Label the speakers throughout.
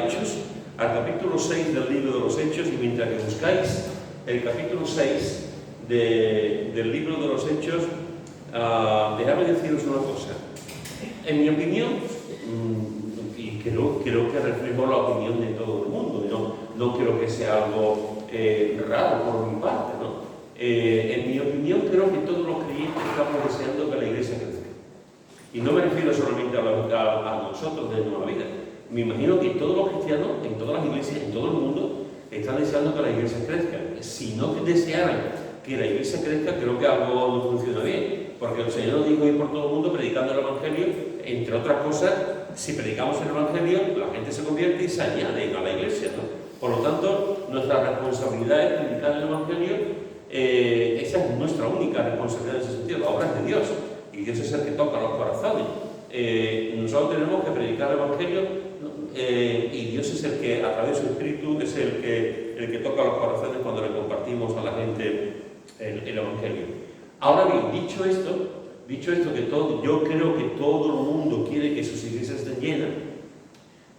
Speaker 1: Hechos, al capítulo 6 del libro de los Hechos, y mientras que buscáis el capítulo 6 del libro de los Hechos, dejadme deciros una cosa. En mi opinión, y creo que reflejo la opinión de todo el mundo, no creo que sea algo raro por mi parte, ¿no? En mi opinión, creo que todos los creyentes estamos deseando que la Iglesia crezca. Y no me refiero solamente a nosotros de Nueva Vida. Me imagino que todos los cristianos, en todas las iglesias, en todo el mundo, están deseando que la Iglesia crezca. Si no desearan que la Iglesia crezca, creo que algo no funciona bien. Porque el Señor nos dijo ir por todo el mundo predicando el Evangelio. Entre otras cosas, si predicamos el Evangelio, la gente se convierte y se añade a la Iglesia, ¿no? Por lo tanto, nuestra responsabilidad es predicar el Evangelio. Esa es nuestra única responsabilidad en ese sentido. La obra es de Dios, y Dios es el que toca los corazones. Nosotros tenemos que predicar el Evangelio, y Dios es el que, a través de su Espíritu, es el que toca los corazones cuando le compartimos a la gente el Evangelio. Ahora bien, dicho esto yo creo que todo el mundo quiere que sus iglesias estén llenas,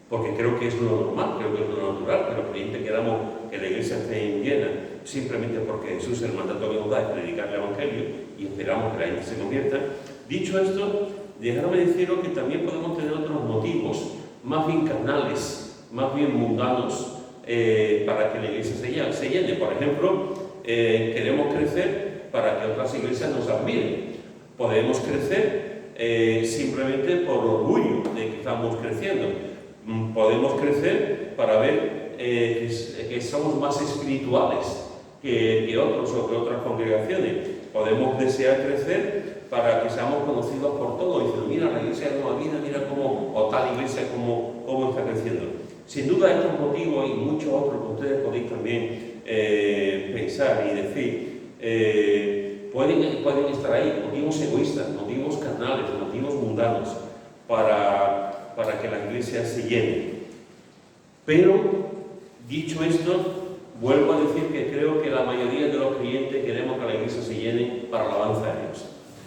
Speaker 1: porque creo que es lo normal, creo que es lo natural, que los creyentes queramos que la iglesia esté llena, simplemente porque Jesús, el mandato que nos da es predicar el Evangelio y esperamos que la gente se convierta. Dicho esto, dejadme deciros que también podemos tener otros motivos, más bien carnales, más bien mundanos, para que la iglesia se llene. Por ejemplo, queremos crecer para que otras iglesias nos admiren. Podemos crecer simplemente por orgullo de que estamos creciendo. Podemos crecer para ver que somos más espirituales que otros o que otras congregaciones. Podemos desear crecer para que seamos conocidos por todos. Diciendo, mira, la iglesia de Nueva Vida, mira cómo, o tal iglesia cómo está creciendo. Sin duda, estos motivos y muchos otros que ustedes podéis también pensar y decir, pueden estar ahí, motivos egoístas, motivos carnales, motivos mundanos, para que la iglesia se llene. Pero, dicho esto, vuelvo a decir que creo que la mayoría de los creyentes queremos que la iglesia se llene para la alabanza de Dios.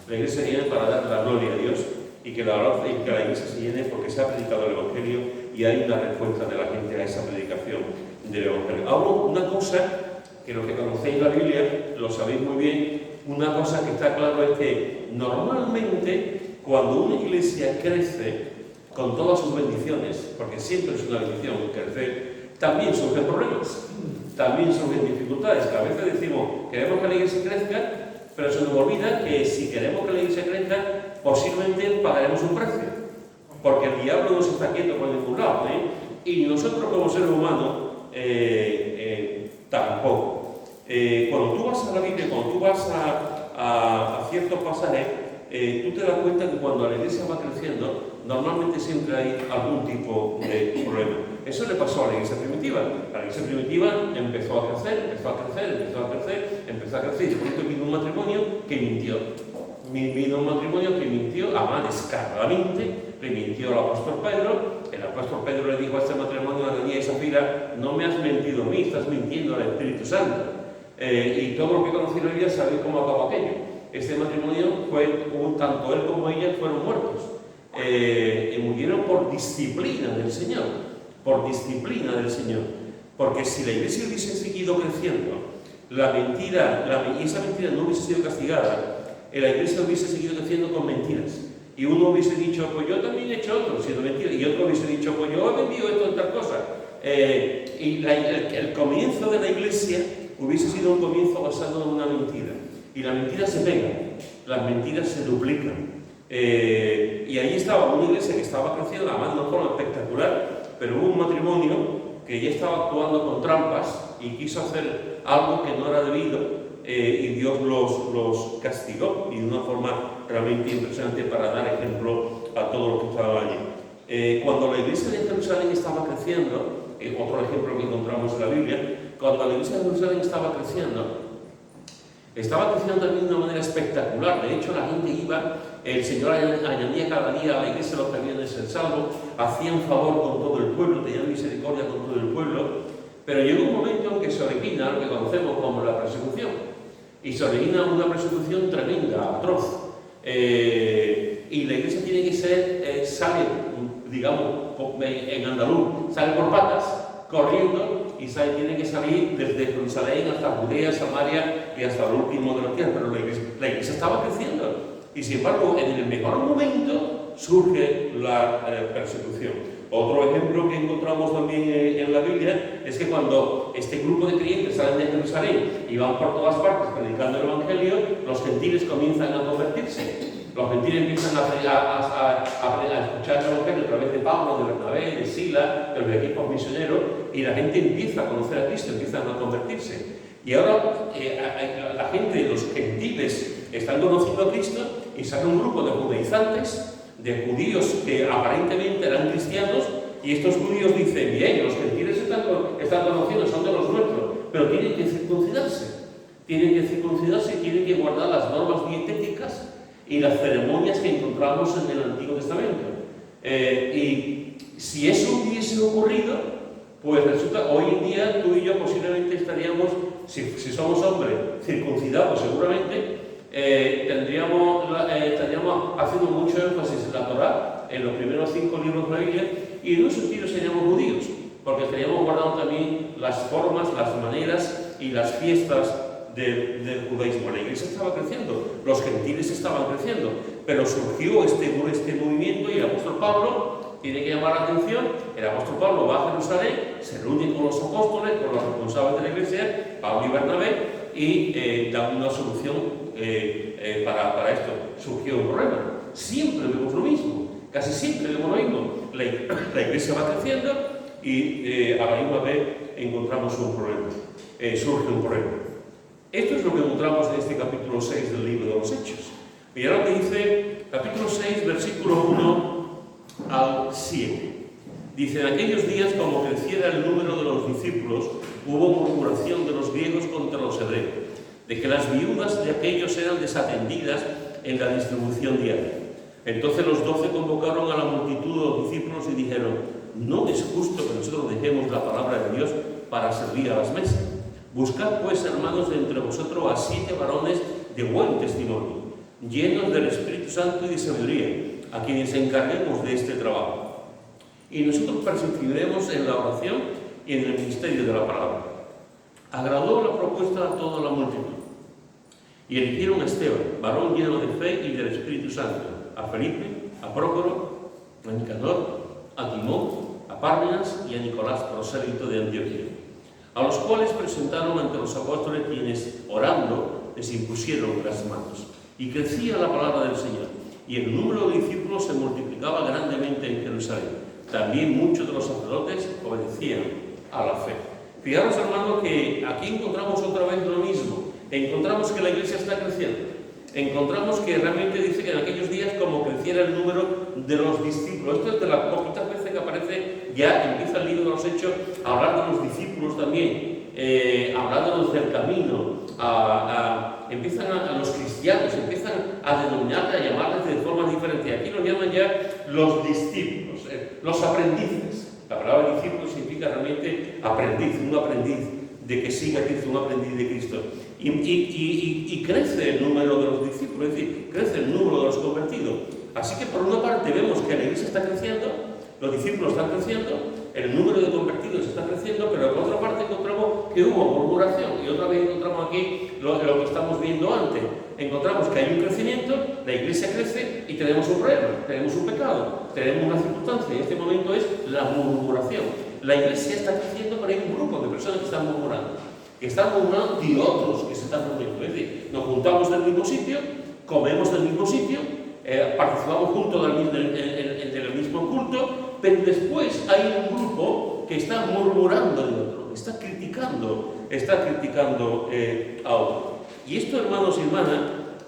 Speaker 1: La iglesia se llene para dar la gloria a Dios, y que la iglesia se llene porque se ha predicado el Evangelio y hay una respuesta de la gente a esa predicación del Evangelio. Ahora, una cosa que los que conocéis la Biblia lo sabéis muy bien, una cosa que está claro es que normalmente cuando una iglesia crece con todas sus bendiciones, porque siempre es una bendición crecer, también surgen problemas, también surgen dificultades, que a veces decimos, queremos que la iglesia crezca, pero se nos olvida que si queremos que la iglesia crezca, posiblemente pagaremos un precio, porque el diablo no se está quieto por ningún lado, y nosotros como seres humanos tampoco. Cuando tú vas a la Biblia, cuando tú vas a ciertos pasajes, tú te das cuenta que cuando la iglesia va creciendo, normalmente siempre hay algún tipo de problema. Eso le pasó a la iglesia primitiva. La iglesia primitiva empezó a crecer, y de pronto vino un matrimonio que mintió. Vino un matrimonio que mintió, Amán descaradamente, le mintió al apóstol Pedro. El apóstol Pedro le dijo a este matrimonio, Ananías y Zafira, no me has mentido a mí, estás mintiendo al Espíritu Santo. Y todo lo que conocí la Biblia sabéis cómo acabó aquello. Este matrimonio tanto él como ella fueron muertos. Y murieron por disciplina del Señor. Porque si la iglesia hubiese seguido creciendo, y esa mentira no hubiese sido castigada, la iglesia hubiese seguido creciendo con mentiras. Y uno hubiese dicho, pues yo también he hecho otro, siendo mentira. Y otro hubiese dicho, pues yo he vendido esto en tal cosa. Y el comienzo de la iglesia hubiese sido un comienzo basado en una mentira. Y la mentira se pega, las mentiras se duplican. Y ahí estaba una iglesia que estaba creciendo, además de una forma espectacular, pero hubo un matrimonio que ya estaba actuando con trampas y quiso hacer algo que no era debido, y Dios los castigó, y de una forma realmente impresionante para dar ejemplo a todos los que estaban allí. Cuando la iglesia de Jerusalén estaba creciendo, otro ejemplo que encontramos en la Biblia, cuando la iglesia de Jerusalén estaba creciendo también de una manera espectacular. De hecho, la gente iba, el Señor añadía cada día a la iglesia los que habían de ser salvos, hacían favor con todo el pueblo, tenían misericordia con todo el pueblo, pero llegó un momento en que se origina lo que conocemos como la persecución, y se origina una persecución tremenda, atroz, y la iglesia tiene que ser, sale, digamos, en andaluz, sale por patas, corriendo, y tiene que salir desde Jerusalén hasta Judea, Samaria y hasta el último de los días. Pero la iglesia estaba creciendo, y sin embargo, en el mejor momento surge la persecución. Otro ejemplo que encontramos también en la Biblia es que cuando este grupo de creyentes salen de Jerusalén y van por todas partes predicando el Evangelio, los gentiles comienzan a convertirse. Los gentiles empiezan a escuchar el Evangelio a través de Pablo, de Bernabé, de Sila, de los equipos misioneros, y la gente empieza a conocer a Cristo, empiezan a convertirse. Y ahora la gente, los gentiles, están conociendo a Cristo, y sale un grupo de judaizantes, de judíos que aparentemente eran cristianos, y estos judíos dicen: bien, los gentiles están conociendo, son de los nuestros, pero tienen que circuncidarse y tienen que guardar las normas dietéticas y las ceremonias que encontramos en el Antiguo Testamento. Y si eso hubiese ocurrido, pues resulta, hoy en día tú y yo posiblemente estaríamos, si somos hombres, circuncidados seguramente, estaríamos haciendo mucho énfasis en la Torá, en los primeros 5 libros de la Biblia, y en un sentido seríamos judíos, porque estaríamos guardando también las formas, las maneras y las fiestas del judaísmo. La iglesia estaba creciendo, los gentiles estaban creciendo, pero surgió este movimiento, y el apóstol Pablo tiene que llamar la atención. El apóstol Pablo va a Jerusalén, se reúne con los apóstoles, con los responsables de la iglesia, Pablo y Bernabé, y dan una solución para esto. Surgió un problema. Siempre vemos lo mismo, casi siempre vemos lo mismo. La iglesia va creciendo y a la misma vez encontramos un problema, surge un problema. Esto es lo que encontramos en este capítulo 6 del libro de los Hechos. Mirad lo que dice capítulo 6, versículo 1 al 7. Dice: en aquellos días, como creciera el número de los discípulos, hubo murmuración de los griegos contra los hebreos, de que las viudas de aquellos eran desatendidas en la distribución diaria. Entonces los 12 convocaron a la multitud de los discípulos y dijeron: no es justo que nosotros dejemos la palabra de Dios para servir a las mesas. Buscad pues, hermanos, de entre vosotros a 7 varones de buen testimonio, llenos del Espíritu Santo y de sabiduría, a quienes encarguemos de este trabajo. Y nosotros persistiremos en la oración y en el ministerio de la palabra. Agradó la propuesta a toda la multitud. Y eligieron a Esteban, varón lleno de fe y del Espíritu Santo, a Felipe, a Prócoro, a Nicandor, a Timón, a Pármenas y a Nicolás, prosélito de Antioquía, a los cuales presentaron ante los apóstoles, quienes, orando, les impusieron las manos. Y crecía la palabra del Señor, y el número de discípulos se multiplicaba grandemente en Jerusalén. También muchos de los sacerdotes obedecían a la fe. Fijaros, hermanos, que aquí encontramos otra vez lo mismo. Encontramos que la iglesia está creciendo. Encontramos que realmente dice que en aquellos días, como creciera el número de los discípulos. Esto es de las poquitas veces que aparece, ya empieza el libro de los Hechos a hablar de los discípulos también, hablándonos del camino, empiezan a los cristianos, empiezan a denominarles, a llamarles de formas diferentes. Aquí los llaman ya los discípulos, los aprendices. La palabra discípulo significa realmente aprendiz, un aprendiz de que siga a Cristo, un aprendiz de Cristo. Y crece el número de los discípulos, es decir, crece el número de los convertidos. Así que por una parte vemos que la iglesia está creciendo, los discípulos están creciendo, el número de convertidos está creciendo, pero por otra parte encontramos que hubo murmuración, y otra vez encontramos aquí lo que estamos viendo antes. Encontramos que hay un crecimiento, la iglesia crece y tenemos un problema, tenemos un pecado, tenemos una circunstancia, y en este momento es la murmuración. La iglesia está creciendo, pero hay un grupo de personas que están murmurando de otros que se están reuniendo. Es decir, nos juntamos del mismo sitio, comemos del mismo sitio, participamos juntos del mismo culto, pero después hay un grupo que está murmurando de otro, está criticando a otro. Y esto, hermanos y hermanas,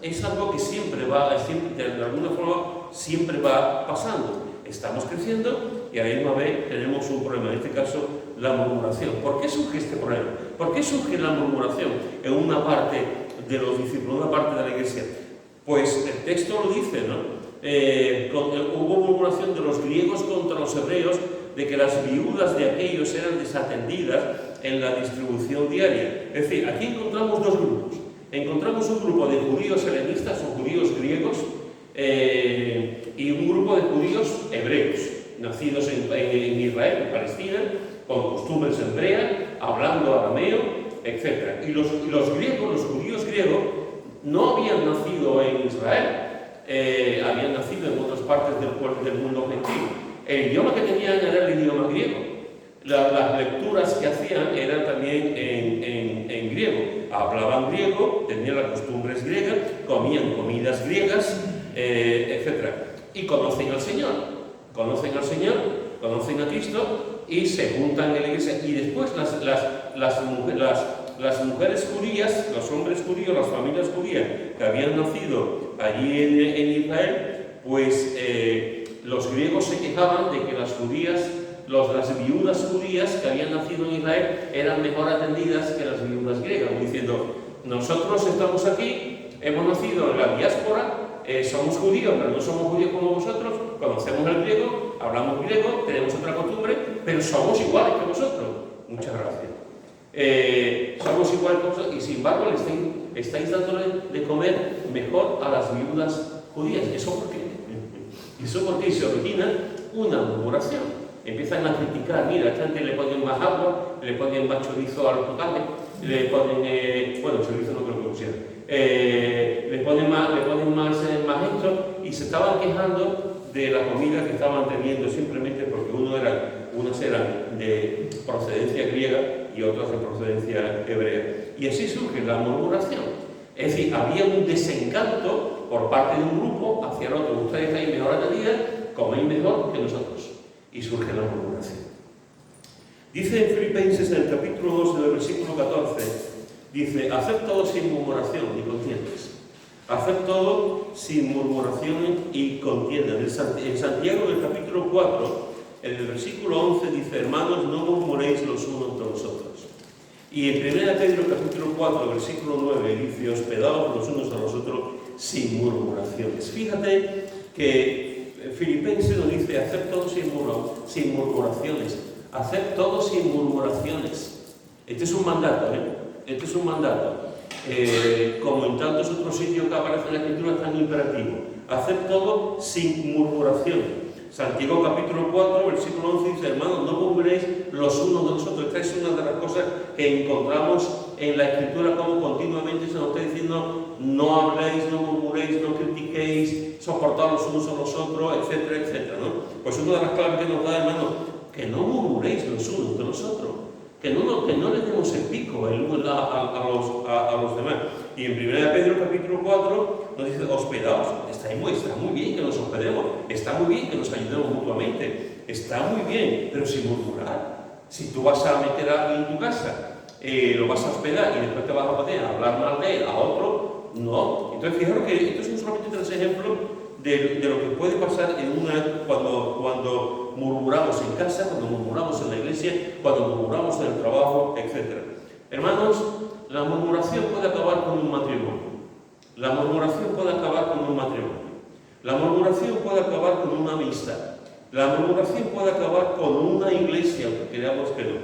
Speaker 1: es algo que siempre de alguna forma, siempre va pasando. Estamos creciendo y a la misma vez tenemos un problema, en este caso la murmuración. ¿Por qué surge este problema? ¿Por qué surge la murmuración en una parte de los discípulos, en una parte de la iglesia? Pues el texto lo dice, ¿no? Hubo murmuración de los griegos contra los hebreos, de que las viudas de aquellos eran desatendidas en la distribución diaria. Es decir, aquí encontramos dos grupos. Encontramos un grupo de judíos helenistas o judíos griegos, y un grupo de judíos hebreos. nacidos en Israel, en Palestina, con costumbres hebreas, hablando arameo, etc. Y los griegos, los judíos griegos, no habían nacido en Israel, habían nacido en otras partes del mundo gentil. El idioma que tenían era el idioma griego. Las lecturas que hacían eran también en griego. Hablaban griego, tenían las costumbres griegas, comían comidas griegas, etc. Y conocen al Señor, conocen a Cristo y se juntan en la iglesia. Y después las mujeres judías, los hombres judíos, las familias judías que habían nacido allí en Israel, pues los griegos se quejaban de que las viudas judías que habían nacido en Israel eran mejor atendidas que las viudas griegas, diciendo, nosotros estamos aquí, hemos nacido en la diáspora, somos judíos, pero no somos judíos como vosotros, conocemos el griego, hablamos griego, tenemos otra costumbre, pero somos iguales que vosotros. Muchas gracias. Somos iguales que vosotros y sin embargo estáis dándole de comer mejor a las viudas judías. ¿Eso por qué? Eso porque se origina una murmuración. Empiezan a criticar, mira, a esta gente le ponen más agua, le ponen más chorizo a los potales, le ponen, bueno, chorizo no creo que pusieran, le ponen más esto, y se estaban quejando de la comida que estaban teniendo simplemente porque unas eran de procedencia griega y otras de procedencia hebrea. Y así surge la murmuración. Es decir, había un desencanto por parte de un grupo hacia el otro. Ustedes estáis mejor atendidas, coméis mejor que nosotros. Y surge la murmuración. Dice en Filipenses, en el capítulo 2, en el versículo 14, dice, haced todo sin murmuración ni contiendas. Haced todo sin murmuración y contiendas. En Santiago, en el capítulo 4, en el versículo 11, dice, hermanos, no murmuréis los unos de los otros. Y en 1 Pedro, capítulo 4, versículo 9, dice, hospedaos los unos a los otros sin murmuraciones. Fíjate que Filipenses nos dice, hacer todo sin murmuraciones. Hacer todo sin murmuraciones. Este es un mandato, Este es un mandato. Como en tantos otros sitios que aparece en la Escritura, es tan imperativo. Hacer todo sin murmuración. Santiago capítulo 4, versículo 11 dice, hermanos, no murmuréis los unos de los otros. Esta es una de las cosas que encontramos en la Escritura, como continuamente se nos está diciendo, no habléis, no murmuréis, no critiquéis, soportaos los unos a los otros, etcétera, etcétera, ¿no? Pues una de las claves que nos da, hermano, que no murmuréis los unos de los otros, que no le demos el pico a los demás. Y en 1 Pedro capítulo 4 nos dice, hospedaos. Está muy bien que nos hospedemos, está muy bien que nos ayudemos mutuamente, está muy bien, pero sin murmurar. Si tú vas a meter a alguien en tu casa, lo vas a hospedar y después te vas a poner a hablar mal de él a otro, no. Entonces fijaros que estos son solamente 3 ejemplos de lo que puede pasar cuando murmuramos en casa, cuando murmuramos en la iglesia, cuando murmuramos en el trabajo, etc. Hermanos, la murmuración puede acabar con un matrimonio. La murmuración puede acabar con un matrimonio. La murmuración puede acabar con una amistad. La murmuración puede acabar con una iglesia, aunque creamos que no.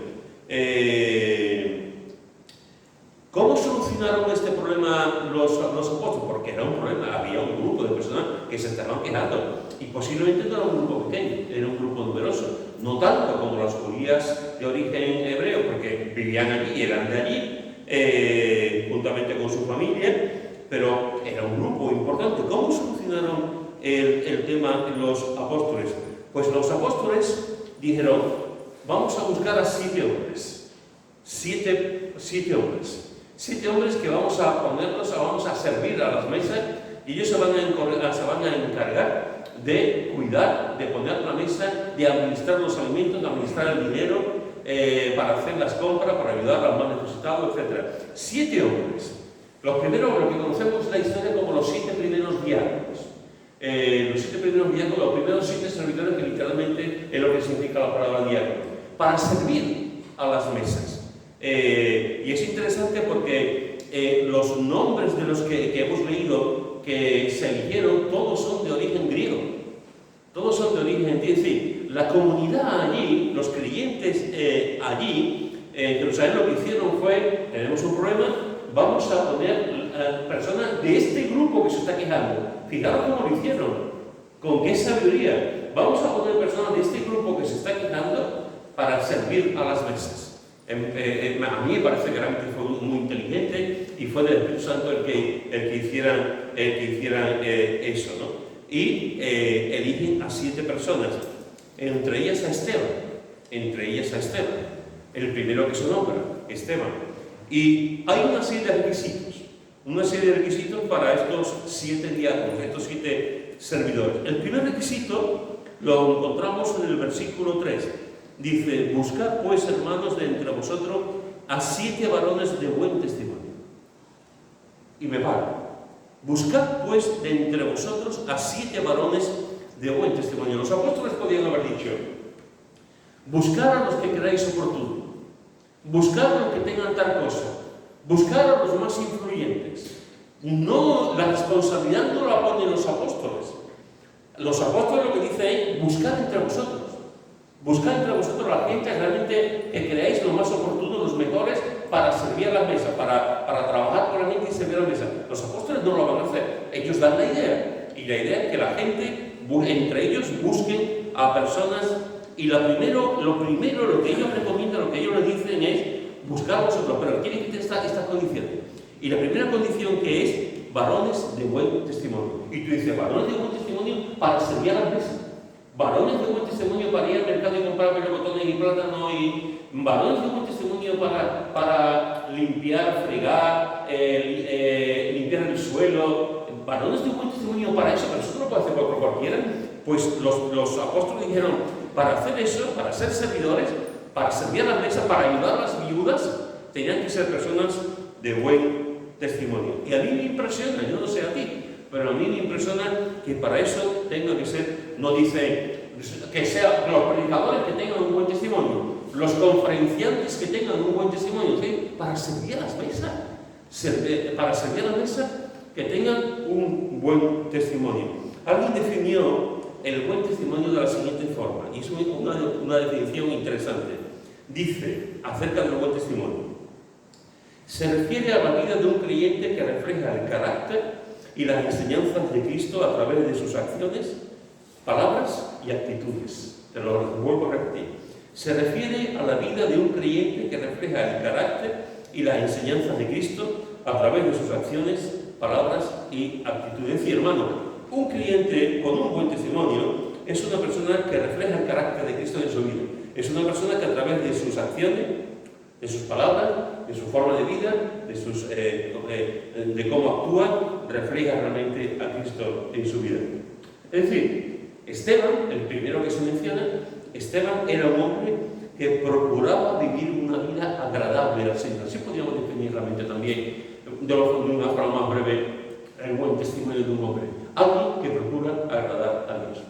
Speaker 1: ¿Cómo solucionaron este problema los apóstoles? Porque era un problema, había un grupo de personas que se estaban quejando. Y posiblemente no era un grupo pequeño, era un grupo numeroso. No tanto como las judías de origen hebreo, porque vivían allí, eran de allí, juntamente con su familia, pero era un grupo importante. ¿Cómo solucionaron el tema los apóstoles? Pues los apóstoles dijeron, vamos a buscar a 7 hombres. 7 hombres. 7 hombres que vamos a ponerlos, vamos a servir a las mesas y ellos se van a encargar de cuidar, de poner la mesa, de administrar los alimentos, de administrar el dinero, para hacer las compras, para ayudar al más necesitado, etc. 7 hombres. Los primeros, lo que conocemos la historia como los 7 primeros diáconos. Los 7 primeros diáconos, los primeros 7 servidores, que literalmente es lo que significa la palabra diácono, para servir a las mesas. Y es interesante porque los nombres de los que hemos leído que se eligieron, todos son de origen griego. Todos son de origen, es decir, la comunidad allí, los creyentes allí, en Jerusalén, lo que hicieron fue, tenemos un problema, vamos a poner personas de este grupo que se está quejando. Fijaros cómo lo hicieron, con qué sabiduría. vamos a poner personas de este grupo que se está quitando para servir a las mesas. A mí me parece que realmente fue muy inteligente y fue del Espíritu Santo el que hicieran eso, ¿no? Y eligen a 7 personas, entre ellas a Esteban, el primero que se nombra, Esteban. Y hay una serie de requisitos para estos 7 diáconos, estos 7 servidores. El primer requisito lo encontramos en el versículo 3. Dice: buscad pues, hermanos, de entre vosotros a 7 varones de buen testimonio. Y me paro. Buscad pues de entre vosotros a 7 varones de buen testimonio. Los apóstoles podían haber dicho: buscad a los que creáis oportuno, buscad a los que tengan tal cosa, buscad a los más influyentes. No, la responsabilidad no la ponen los apóstoles. Los apóstoles lo que dicen es: buscad entre vosotros. Buscad entre vosotros a la gente realmente que creáis lo más oportuno, los mejores, para servir a la mesa, para trabajar con la gente y servir a la mesa. Los apóstoles no lo van a hacer. Ellos dan la idea. Y la idea es que la gente, entre ellos, busquen a personas. Y lo primero, lo que ellos recomiendan, lo que ellos les dicen es: buscar a vosotros. Pero tiene que tener estas condiciones. Y la primera condición que es: varones de buen testimonio. Y tú dices: varones de buen testimonio para servir a la mesa. Varones de buen testimonio para ir al mercado y comprar melocotones y plátano, y varones de buen testimonio para limpiar, fregar, limpiar el suelo, varones de buen testimonio para eso. Pero eso no lo puede hacer por cualquiera. Pues los apóstoles dijeron: para hacer eso, para ser servidores, para servir a la mesa, para ayudar a las viudas, tenían que ser personas de buen testimonio. Y a mí me impresiona, yo no sé a ti, pero a mí me impresiona que para eso tenga que ser, no dice que sean los predicadores que tengan un buen testimonio, los conferenciantes que tengan un buen testimonio, ¿sí? Para servir a las mesas, para servir a la mesa, que tengan un buen testimonio. Alguien definió el buen testimonio de la siguiente forma, y es una definición interesante. Dice acerca del buen testimonio: se refiere a la vida de un creyente que refleja el carácter y las enseñanzas de Cristo a través de sus acciones, palabras y actitudes. Te lo vuelvo a repetir. Se refiere a la vida de un creyente que refleja el carácter y las enseñanzas de Cristo a través de sus acciones, palabras y actitudes. Es decir, hermano, un creyente con un buen testimonio es una persona que refleja el carácter de Cristo en su vida. Es una persona que a través de sus acciones, de sus palabras, de su forma de vida, de cómo actúa, refleja realmente a Cristo en su vida. Es decir, Esteban, el primero que se menciona, Esteban era un hombre que procuraba vivir una vida agradable al Señor. Así podríamos definir realmente también, de una forma más breve, el buen testimonio de un hombre. Alguien que procura agradar a Dios.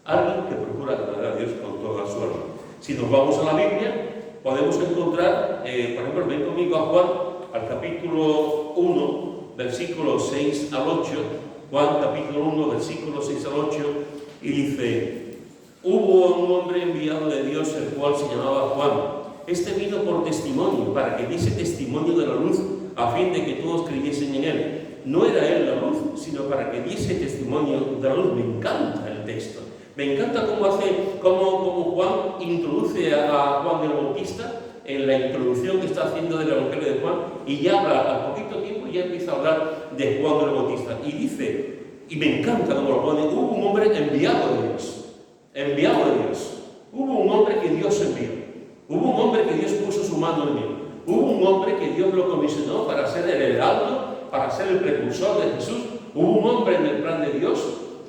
Speaker 1: Alguien que procura agradar a Dios con toda su alma. Si nos vamos a la Biblia, podemos encontrar, por ejemplo, ven conmigo a Juan, al capítulo 1, versículos 6 al 8, Juan capítulo 1, versículos 6 al 8, y dice: hubo un hombre enviado de Dios, el cual se llamaba Juan. Este vino por testimonio, para que diese testimonio de la luz, a fin de que todos creyesen en él. No era él la luz, sino para que diese testimonio de la luz. Me encanta el texto. Me encanta cómo Juan introduce a Juan el Bautista en la introducción que está haciendo del Evangelio de Juan, y ya habla, al poquito tiempo ya empieza a hablar de Juan el Bautista. Y dice, y me encanta cómo lo pone: hubo un hombre enviado de Dios. Enviado de Dios. Hubo un hombre que Dios envió. Hubo un hombre que Dios puso su mano en él. Hubo un hombre que Dios lo comisionó para ser el heraldo, para ser el precursor de Jesús. Hubo un hombre en el plan de Dios,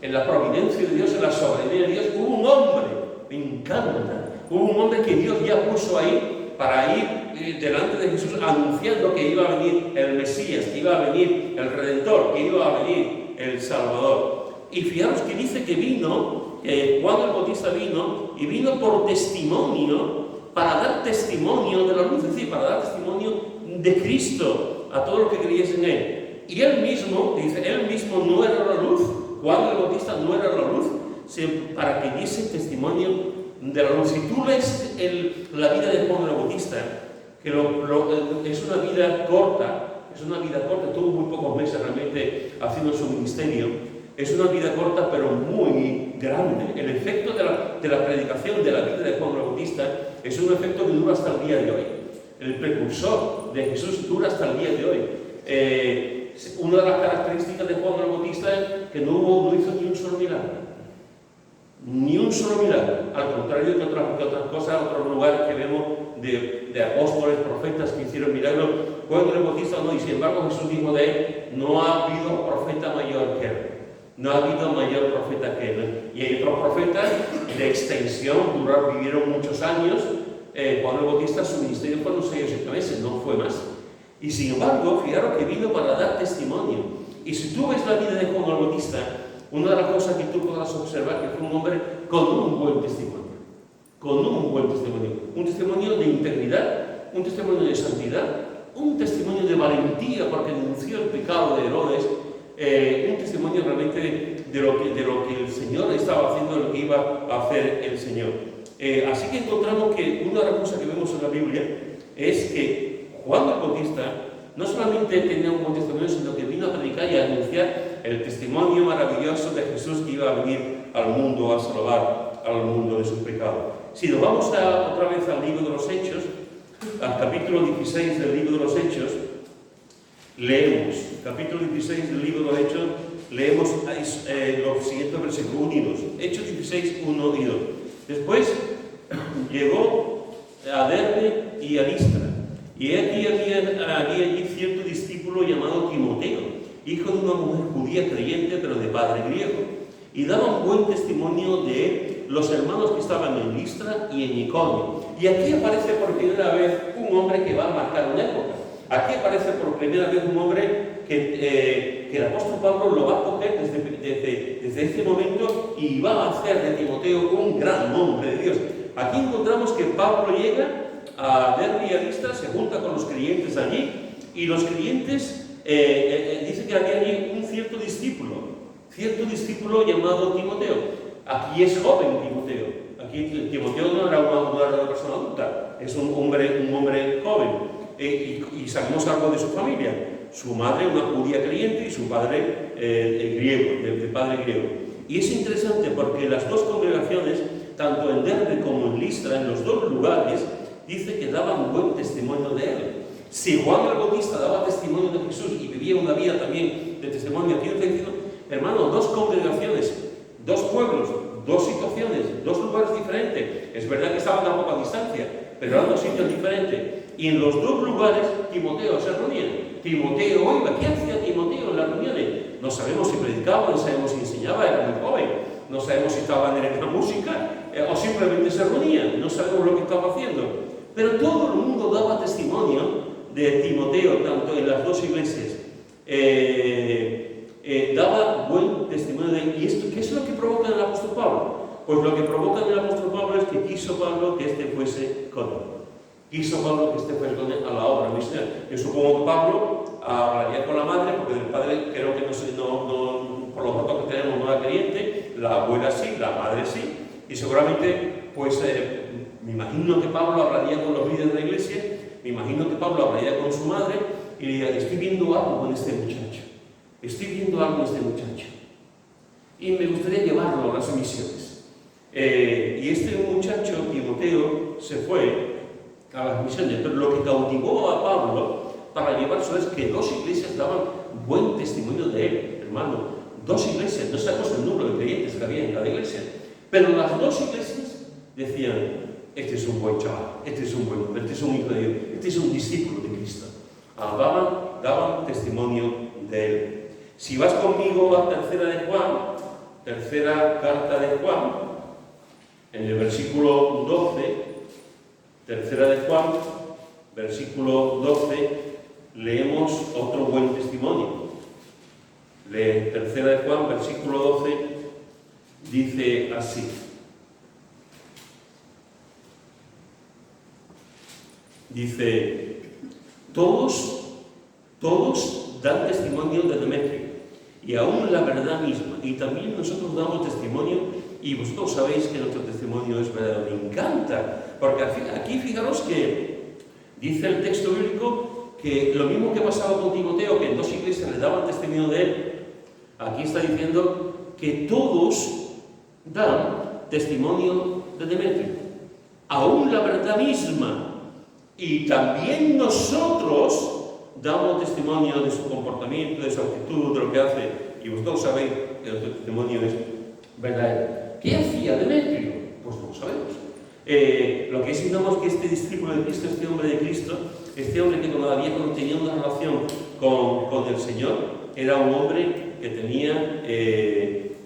Speaker 1: en la providencia de Dios, en la soberanía de Dios. Hubo un hombre, me encanta, hubo un hombre que Dios ya puso ahí para ir delante de Jesús anunciando que iba a venir el Mesías, que iba a venir el Redentor, que iba a venir el Salvador. Y fijaros que dice que vino, Juan el Bautista vino, y vino por testimonio, para dar testimonio de la luz, es decir, para dar testimonio de Cristo a todos los que creyesen en él. Y él mismo, dice, él mismo no era la luz. Juan el Bautista no era la luz, para que diese testimonio de la luz. Si tú lees la vida de Juan el Bautista, que es una vida corta, tuvo muy pocos meses realmente haciendo su ministerio. Es una vida corta, pero muy grande. El efecto de la predicación de la vida de Juan el Bautista es un efecto que dura hasta el día de hoy. El precursor de Jesús dura hasta el día de hoy. Una de las características de Juan el Bautista es que no hizo ni un solo milagro. Ni un solo milagro. Al contrario que otras cosas, otros lugares que vemos de apóstoles, profetas que hicieron milagros, Juan el Bautista no. Y sin embargo Jesús dijo de él: no ha habido profeta mayor que él. No ha habido mayor profeta que él. Y hay otros profetas de extensión, vivieron muchos años. Juan el Bautista, su ministerio fueron 6 o 7 meses, no fue más. Y sin embargo, fijaros que vino para dar testimonio. Y si tú ves la vida de Juan el Bautista, una de las cosas que tú podrás observar que fue un hombre con un buen testimonio. Con un buen testimonio. Un testimonio de integridad, un testimonio de santidad, un testimonio de valentía porque denunció el pecado de Herodes, un testimonio realmente de lo que el Señor estaba haciendo, lo que iba a hacer el Señor. Así que encontramos que una de las cosas que vemos en la Biblia es que Juan el Bautista no solamente tenía un buen testimonio, sino que vino a predicar y a anunciar el testimonio maravilloso de Jesús que iba a venir al mundo a salvar al mundo de sus pecados. Si nos vamos otra vez al libro de los Hechos, al capítulo 16 del libro de los Hechos, leemos, capítulo 16 del libro de los Hechos, leemos los siguientes versículos 1 y 2. Hechos 16, 1 y 2. Después llegó a Derbe y a Listra, y aquí había allí cierto discípulo llamado Timoteo, hijo de una mujer judía creyente, pero de padre griego, y daban buen testimonio de él los hermanos que estaban en Listra y en Iconio. Y aquí aparece por primera vez un hombre que va a marcar una época. Aquí aparece por primera vez un hombre que el apóstol Pablo lo va a coger desde este momento y va a hacer de Timoteo un gran hombre de Dios. Aquí encontramos que Pablo llega a Derbe y a Listra, se junta con los creyentes allí, y los creyentes dice que había allí un cierto discípulo llamado Timoteo. Aquí es joven Timoteo. Aquí Timoteo no era una persona adulta, es un hombre joven. Y sabemos algo de su familia. Su madre, una judía creyente, y su padre griego, de padre griego. Y es interesante porque las dos congregaciones, tanto en Derbe como en Listra, en los dos lugares, dice que daban buen testimonio de él. Si Juan el Bautista daba testimonio de Jesús y vivía una vida también de testimonio, aquí está diciendo, hermano, dos congregaciones, dos pueblos, dos situaciones, dos lugares diferentes. Es verdad que estaban a poca distancia, pero eran dos sitios diferentes. Y en los dos lugares Timoteo se reunía. Timoteo iba. ¿Qué hacía Timoteo en las reuniones? No sabemos si predicaba, no sabemos si enseñaba, era muy joven. No sabemos si estaba en la música o simplemente se reunía. No sabemos lo que estaba haciendo. Pero todo el mundo daba testimonio de Timoteo, tanto en las dos iglesias. Daba buen testimonio de él. ¿Y esto qué es lo que provoca en el apóstol Pablo? Pues lo que provoca en el apóstol Pablo es que quiso Pablo que este fuese con él. Quiso Pablo que este fuese con él a la obra misionera. Yo supongo que Pablo hablaría con la madre, porque el padre creo que por los datos que tenemos no era creyente, la abuela sí, la madre sí, y seguramente, pues, me imagino que Pablo hablaría con los líderes de la iglesia, me imagino que Pablo hablaría con su madre y le diría, estoy viendo algo con este muchacho, y me gustaría llevarlo a las misiones. Y este muchacho, Timoteo, se fue a las misiones, pero lo que cautivó a Pablo para llevarlo es que dos iglesias daban buen testimonio de él, hermano. Dos iglesias, no sabemos el número de creyentes que había en cada iglesia, pero las dos iglesias decían, este es un buen chaval, este es un buen hombre, este es un hijo de Dios, este es un discípulo de Cristo. Daban testimonio de él. Si vas conmigo a tercera carta de Juan, en el versículo 12, tercera de Juan, versículo 12, leemos otro buen testimonio. Tercera de Juan, versículo 12, dice así. Dice, todos dan testimonio de Demetrio, y aún la verdad misma, y también nosotros damos testimonio, y vosotros sabéis que nuestro testimonio es verdadero. Me encanta, porque aquí fijaros que dice el texto bíblico que lo mismo que pasaba con Timoteo, que en dos iglesias le daban testimonio de él, aquí está diciendo que todos dan testimonio de Demetrio, aún la verdad misma, y también nosotros damos testimonio de su comportamiento, de su actitud, de lo que hace, y vosotros sabéis que el testimonio es verdadero. ¿Qué hacía Demetrio? Pues no lo sabemos. Lo que sí sabemos que este discípulo de Cristo, este hombre de Cristo, este hombre que todavía no tenía una relación con el Señor, era un hombre que tenía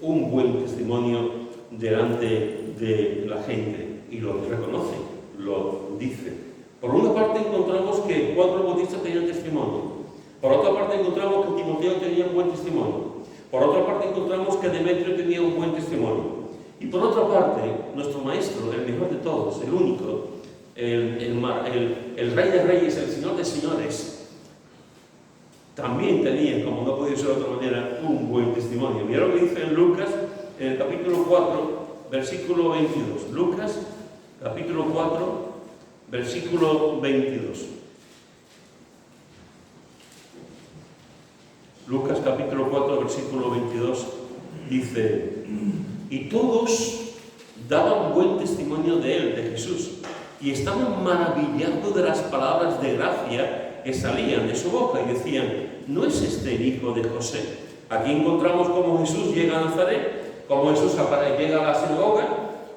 Speaker 1: un buen testimonio delante de la gente, y lo reconoce, lo dice. Por una parte encontramos que Juan el Bautista tenía testimonio, por otra parte encontramos que Timoteo tenía un buen testimonio, por otra parte encontramos que Demetrio tenía un buen testimonio, y por otra parte, nuestro maestro, el mejor de todos, el único, el Rey de Reyes, el Señor de Señores, también tenía, como no podía ser de otra manera, un buen testimonio. Mira lo que dice en Lucas, en el capítulo 4, versículo 22. Lucas, capítulo 4, versículo 22. Lucas, capítulo 4, versículo 22, dice: y todos daban buen testimonio de él, de Jesús, y estaban maravillados de las palabras de gracia que salían de su boca, y decían: ¿no es este el hijo de José? Aquí encontramos cómo Jesús llega a Nazaret, cómo Jesús llega a la sinagoga,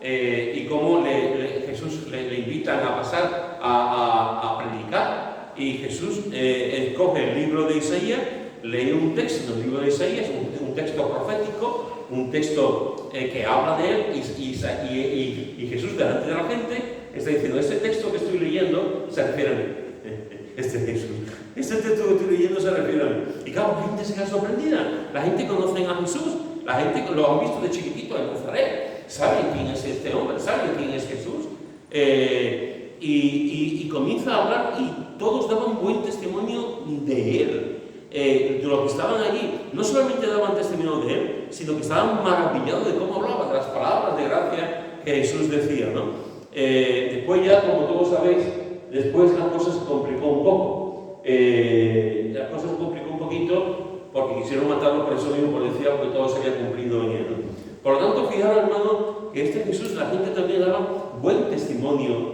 Speaker 1: y cómo Jesús le invitan a pasar a predicar, y Jesús coge el libro de Isaías, lee un texto del libro de Isaías, un texto profético, un texto que habla de él, y Jesús delante de la gente está diciendo: este texto que estoy leyendo se refiere a mí. Este texto que estoy leyendo se refiere a mí. Y claro, la gente se queda sorprendida. La gente conoce a Jesús, la gente lo ha visto de chiquitito en Nazaret, saben quién es este hombre, saben quién es Jesús, y comienza a hablar, y todos daban buen testimonio de él. De los que estaban allí, no solamente daban testimonio de él, sino que estaban maravillados de cómo hablaba, de las palabras de gracia que Jesús decía, ¿no? Después ya, como todos sabéis, después la cosa se complicó un poco. La cosa se complicó un poquito porque quisieron matarlo por eso mismo, por decir que todo se había cumplido en él, ¿no? Por lo tanto, fijaros, hermano, que este Jesús, la gente también daba buen testimonio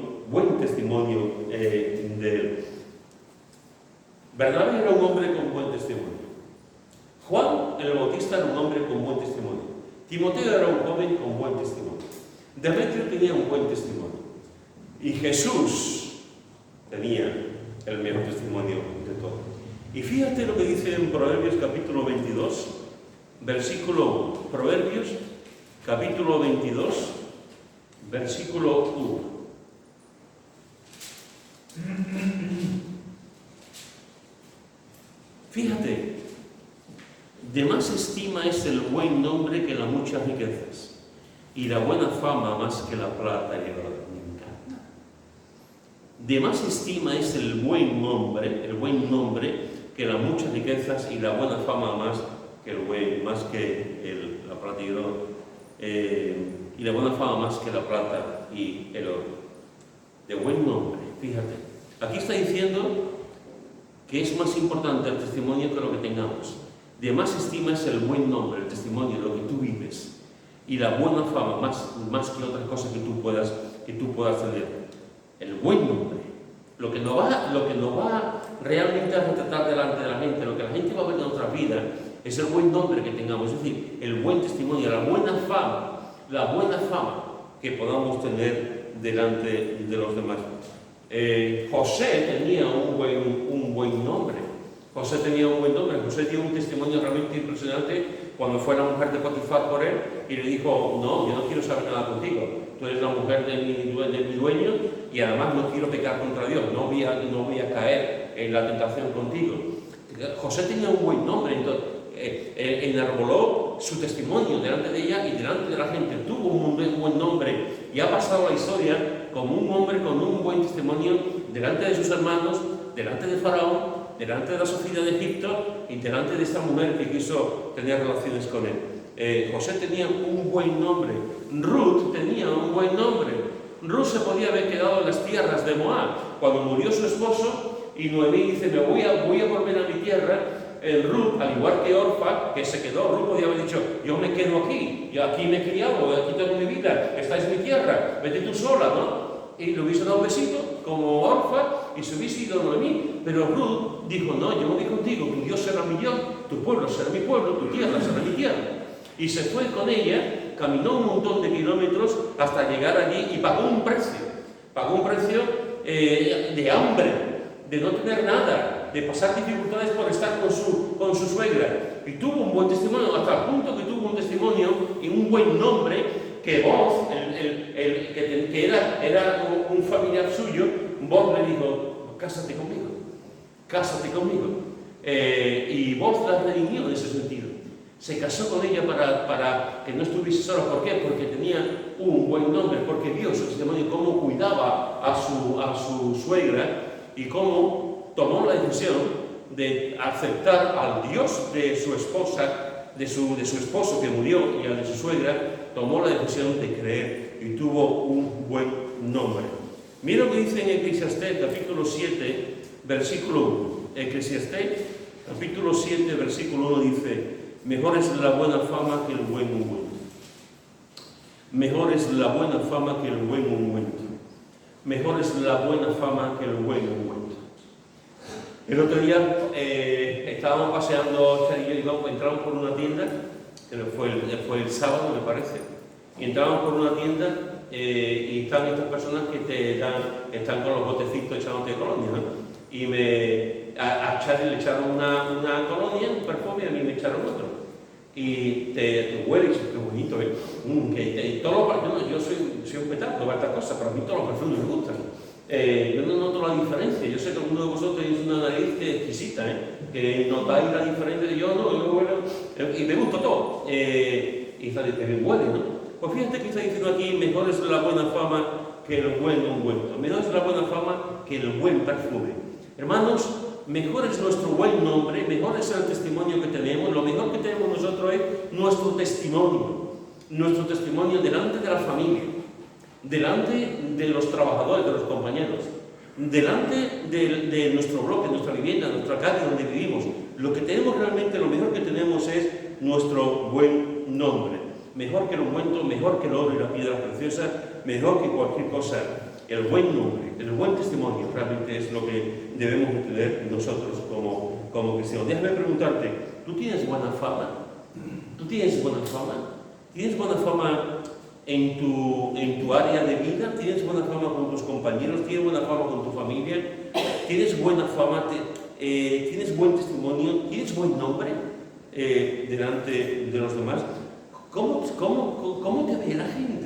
Speaker 1: de él. Bernabé era un hombre con buen testimonio. Juan el Bautista era un hombre con buen testimonio. Timoteo era un joven con buen testimonio. Demetrio tenía un buen testimonio. Y Jesús tenía el mejor testimonio de todos. Y fíjate lo que dice en Proverbios capítulo 22, versículo 1. Proverbios capítulo 22, versículo 1. Fíjate, de más estima es el buen nombre que las muchas riquezas, y la buena fama más que la plata y el oro. Me encanta. De más estima es el buen nombre que las muchas riquezas, y la buena fama más que la plata y el oro. Y la buena fama más que la plata y el oro. De buen nombre, fíjate. Aquí está diciendo que es más importante el testimonio que lo que tengamos. De más estima es el buen nombre, el testimonio, lo que tú vives, y la buena fama, más que otras cosas que tú puedas tener. El buen nombre, lo que nos va realmente a retratar delante de la gente, lo que la gente va a ver en nuestra vida, es el buen nombre que tengamos, es decir, el buen testimonio, la buena fama que podamos tener delante de los demás. José tenía un buen nombre. José dio un testimonio realmente impresionante cuando fue la mujer de Potifar por él y le dijo: no, yo no quiero saber nada contigo, tú eres la mujer de mi dueño, y además no quiero pecar contra Dios, no voy a caer en la tentación contigo. José tenía un buen nombre, entonces enarboló su testimonio delante de ella y delante de la gente, tuvo un buen nombre, y ha pasado la historia como un hombre con un buen testimonio delante de sus hermanos, delante de Faraón, delante de la sociedad de Egipto y delante de esta mujer que quiso tener relaciones con él. José tenía un buen nombre. Ruth tenía un buen nombre. Ruth se podía haber quedado en las tierras de Moab cuando murió su esposo, y Noemí dice: me voy a volver a mi tierra, Ruth, al igual que Orfa, que se quedó, Ruth podía haber dicho, yo me quedo aquí, yo aquí me he criado, aquí tengo mi vida, esta es mi tierra, vete tú sola, ¿no? Y le hubiese dado un besito, como Orfa, y se hubiese ido Noemí. Pero Ruth dijo, no, yo voy contigo, tu Dios será mi Dios, tu pueblo será mi pueblo, tu tierra será mi tierra. Y se fue con ella, caminó un montón de kilómetros hasta llegar allí y pagó un precio de hambre, de no tener nada, de pasar dificultades por estar con su suegra. Y tuvo un buen testimonio, hasta el punto que tuvo un testimonio y un buen nombre, que Boz, que era un familiar suyo, Boz le dijo, cásate conmigo, cásate conmigo. Y Boz la redimió en ese sentido. Se casó con ella para que no estuviese sola. ¿Por qué? Porque tenía un buen nombre, porque vio su testimonio, cómo cuidaba a su suegra y cómo tomó la decisión de aceptar al Dios de su esposa, de su esposo que murió y al de su suegra. Tomó la decisión de creer y tuvo un buen nombre. Mira lo que dice en Eclesiastés, capítulo 7, versículo 1. Eclesiastés, capítulo 7, versículo 1 dice, mejor es la buena fama que el buen ungüento. Mejor es la buena fama que el buen ungüento. Mejor es la buena fama que el buen ungüento. El otro día estábamos paseando, entramos por una tienda, que fue el sábado, me parece, y entramos por una tienda y están estas personas que están con los botecitos echándote de colonia, ¿no? Y a Charlie le echaron una colonia, un perfume, y a mí me echaron otro. Y te huele y dices, qué bonito, yo soy un petardo para estas cosas, pero a mí todos los perfumes me gustan. Yo no noto la diferencia. Yo sé que alguno de vosotros tenéis una nariz que es exquisita, que notáis la diferencia de yo y me gusta todo. Y está bien huele, ¿no? Pues fíjate que está diciendo aquí, mejor es la buena fama que el buen ungüento. Mejor es la buena fama que el buen perfume. Hermanos, mejor es nuestro buen nombre, mejor es el testimonio que tenemos. Lo mejor que tenemos nosotros es nuestro testimonio delante de la familia, delante de los trabajadores, de los compañeros, delante de nuestro bloque, nuestra vivienda, nuestra calle donde vivimos. Lo que tenemos realmente, lo mejor que tenemos es nuestro buen nombre. Mejor que el ungüento, mejor que el oro y la piedra preciosa, mejor que cualquier cosa. El buen nombre, el buen testimonio realmente es lo que debemos de tener nosotros como cristianos. Déjame preguntarte, ¿tú tienes buena fama? ¿Tú tienes buena fama? ¿Tienes buena fama en tu área de vida? ¿Tienes buena fama con tus compañeros? ¿Tienes buena fama con tu familia? ¿Tienes buena fama? ¿Tienes buen testimonio? ¿Tienes buen nombre delante de los demás? ¿Cómo te ve la gente?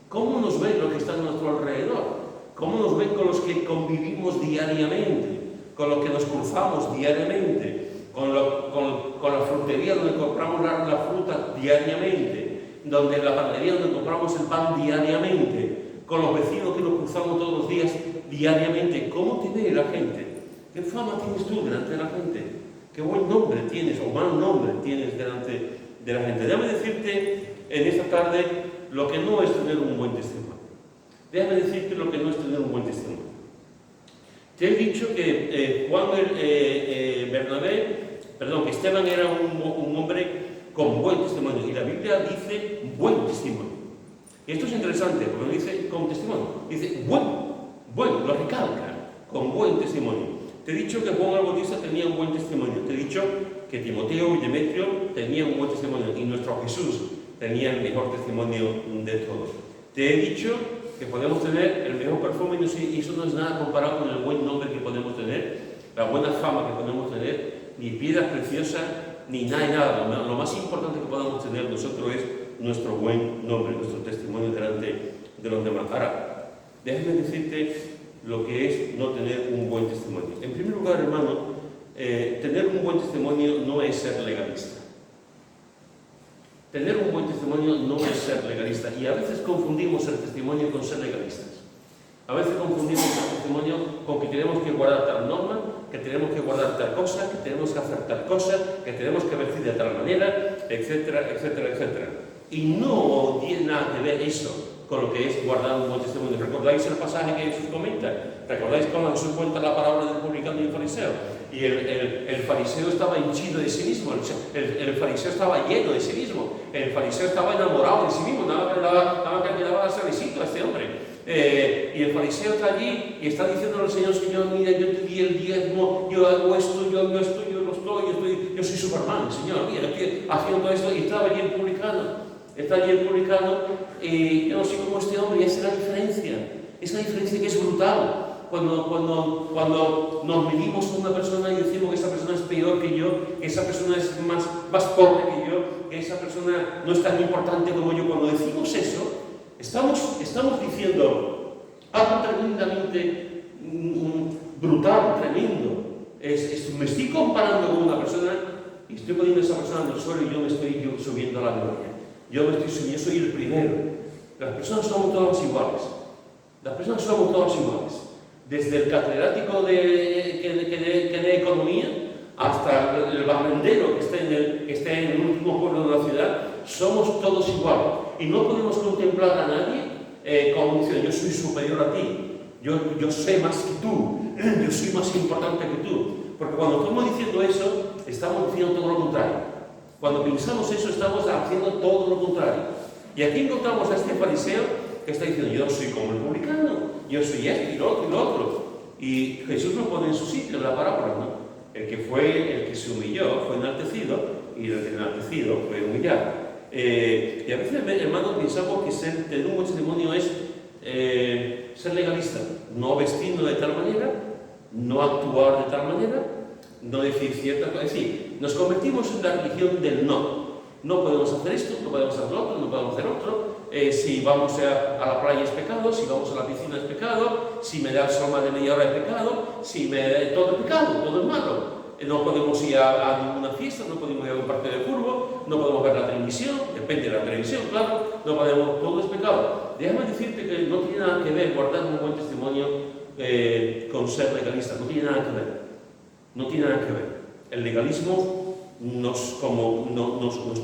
Speaker 1: ¿Cómo nos ven los que están a nuestro alrededor? ¿Cómo nos ven con los que convivimos diariamente? ¿Con los que nos cruzamos diariamente? ¿Con la frutería donde compramos la fruta diariamente? ¿Donde en la panadería donde compramos el pan diariamente? ¿Con los vecinos que nos cruzamos todos los días diariamente? ¿Cómo te ve la gente? ¿Qué fama tienes tú delante de la gente? ¿Qué buen nombre tienes o mal nombre tienes delante de la gente? Déjame decirte en esta tarde lo que no es tener un buen testimonio. Déjame decirte lo que no es tener un buen testimonio. Te he dicho que que Esteban era un hombre con buen testimonio, y la Biblia dice buen testimonio. Y esto es interesante, porque no dice con testimonio, dice bueno, lo recalca, con buen testimonio. Te he dicho que Juan el Bautista tenía un buen testimonio, te he dicho que Timoteo y Demetrio tenían un buen testimonio, y nuestro Jesús tenía el mejor testimonio de todos. Te he dicho que podemos tener el mejor perfume, y eso no es nada comparado con el buen nombre que podemos tener, la buena fama que podemos tener, ni piedras preciosas, ni nada. Lo más importante que podamos tener nosotros es nuestro buen nombre, nuestro testimonio delante de los demás. Ahora, déjame decirte lo que es no tener un buen testimonio. En primer lugar, hermano, tener un buen testimonio no es ser legalista. Tener un buen testimonio no es ser legalista, y a veces confundimos el testimonio con ser legalistas. A veces confundimos el testimonio con que tenemos que guardar tal norma, que tenemos que guardar tal cosa, que tenemos que hacer tal cosa, que tenemos que vestir de tal manera, etcétera, etcétera, etcétera. Y no tiene nada que ver eso con lo que es guardar un buen testimonio. ¿Recordáis el pasaje que Jesús comenta? ¿Recordáis cuando Jesús cuenta la parábola del publicano y el fariseo? Y el fariseo estaba henchido de sí mismo, el fariseo estaba lleno de sí mismo, el fariseo estaba enamorado de sí mismo, nada que le daba servicio a este hombre. Y el fariseo está allí y está diciéndole al Señor: Señor, mira, yo te di el diezmo, yo hago esto, yo lo estoy, yo soy Superman, Señor, mira, estoy haciendo esto. Y estaba allí el publicano, y yo no soy como este hombre. Y esa es la diferencia que es brutal. Cuando nos medimos con una persona y decimos que esa persona es peor que yo, que esa persona es más pobre que yo, que esa persona no es tan importante como yo, cuando decimos eso, estamos diciendo algo tremendamente brutal, tremendo. Me estoy comparando con una persona y estoy poniendo a esa persona en el suelo y yo me estoy subiendo a la gloria. Yo soy el primero. Las personas somos todas iguales. Desde el catedrático que dé economía hasta el barrendero que esté en el último pueblo de la ciudad, somos todos iguales. Y no podemos contemplar a nadie como diciendo: yo soy superior a ti, yo sé más que tú, yo soy más importante que tú. Porque cuando estamos diciendo eso, estamos diciendo todo lo contrario. Cuando pensamos eso, estamos haciendo todo lo contrario. Y aquí encontramos a este fariseo que está diciendo: yo soy como el publicano, yo soy esto y lo otro y lo otro. Y Jesús lo pone en su sitio en la parábola, ¿no? El que se humilló fue enaltecido, y el enaltecido fue humillado. Y a veces, hermanos, pensamos que tener un buen testimonio es ser legalista, no vestirnos de tal manera, no actuar de tal manera, no decir ciertas cosas. Es decir, nos convertimos en la religión del no. No podemos hacer esto, no podemos hacer lo otro, no podemos hacer otro. Si vamos a la playa es pecado, si vamos a la piscina es pecado, si me da el sol más de media hora es pecado, todo es pecado, todo es malo. No podemos ir a ninguna fiesta, no podemos ir a un partido de fútbol, no podemos ver la televisión, depende de la televisión, claro, no podemos, todo es pecado. Déjame decirte que no tiene nada que ver guardar un buen testimonio con ser legalista, no tiene nada que ver. No tiene nada que ver. El legalismo nos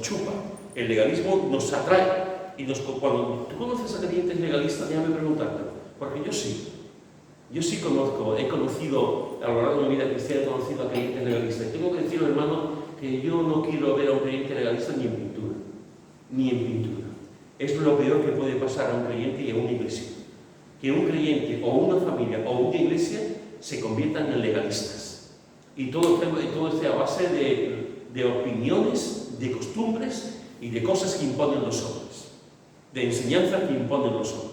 Speaker 1: chupa, el legalismo nos atrae. Y cuando tú conoces a creyentes legalistas, déjame preguntarte, porque yo sí conozco, he conocido, a lo largo de mi vida cristiana, he conocido a creyentes legalistas. Y tengo que decir, hermano, que yo no quiero ver a un creyente legalista ni en pintura. Es lo peor que puede pasar a un creyente y a una iglesia. Que un creyente o una familia o una iglesia se conviertan en legalistas. Y todo esté a base de opiniones, de costumbres y de cosas que imponen los hombres, de enseñanzas que imponen los hombres.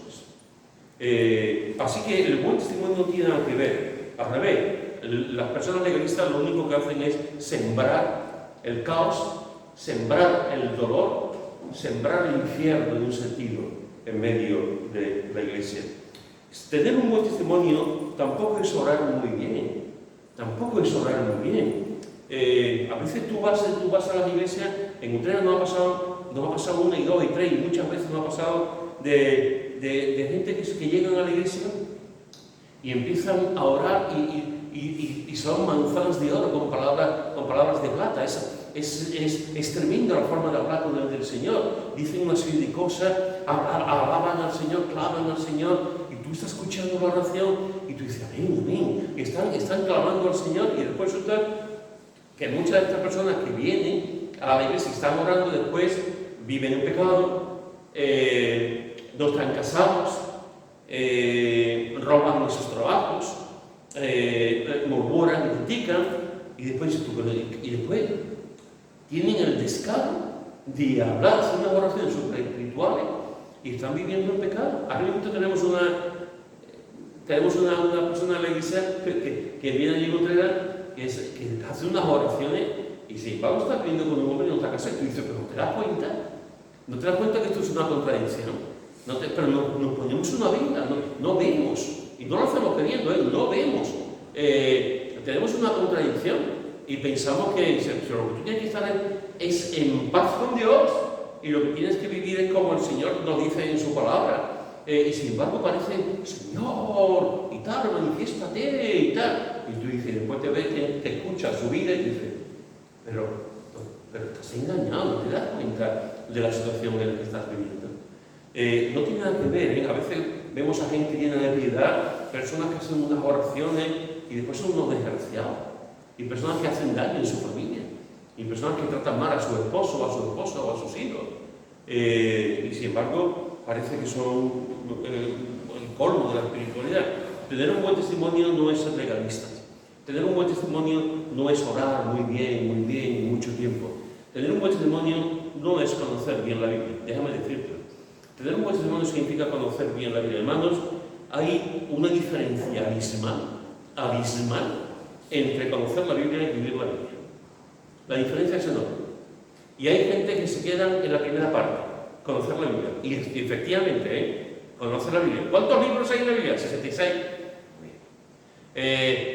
Speaker 1: Así que el buen testimonio no tiene nada que ver. Al revés, las personas legalistas lo único que hacen es sembrar el caos, sembrar el dolor, sembrar el infierno en un sentido en medio de la iglesia. Tener un buen testimonio tampoco es orar muy bien. A veces tú vas a las iglesias, en Utrera nos ha pasado una y dos y tres, y muchas veces nos ha pasado de gente que llegan a la iglesia y empiezan a orar y son manzanas de oro con palabras de plata. Es tremenda la forma de hablar con el del Señor. Dicen una serie de cosas, alaban al Señor, claman al Señor, y tú estás escuchando la oración y tú dices: amén, amén. Están clamando al Señor, y después resulta que muchas de estas personas que vienen a la iglesia y están orando, después viven en pecado, no están casados, roban en sus trabajos, murmuran y critican, y después tienen el descaro de hablar, hacer una oración súper espiritual, y están viviendo en pecado. Ahora mismo tenemos una persona en la iglesia que viene allí con que hace unas oraciones, y si vamos a estar viviendo con un hombre y no está casado, y tú dices: pero ¿te das cuenta? ¿No te das cuenta que esto es una contradicción? Pero nos ponemos una venda, no vemos, y no lo hacemos queriendo, no vemos. Tenemos una contradicción y pensamos que lo que tú tienes que estar es en paz con Dios, y lo que tienes que vivir es como el Señor nos dice en su palabra. Y sin embargo parece: Señor, y tal, manifiéstate, y tal. Y tú dices, después te escuchas su vida y dices: pero estás engañado, no te das cuenta de la situación en la que estás viviendo. No tiene nada que ver, ¿eh? A veces vemos a gente llena de piedad, personas que hacen unas oraciones y después son unos desgraciados, y personas que hacen daño en su familia, y personas que tratan mal a su esposo, a su esposa o a sus hijos. Y sin embargo, parece que son el colmo de la espiritualidad. Tener un buen testimonio no es ser legalistas. Tener un buen testimonio no es orar muy bien, mucho tiempo. Tener un buen testimonio no es conocer bien la Biblia, déjame decirte. Tener un buen testimonio significa conocer bien la Biblia. Hermanos, hay una diferencia abismal entre conocer la Biblia y vivir la Biblia. La diferencia es enorme. Y hay gente que se queda en la primera parte, conocer la Biblia. Y efectivamente, conocer la Biblia. ¿Cuántos libros hay en la Biblia? 66.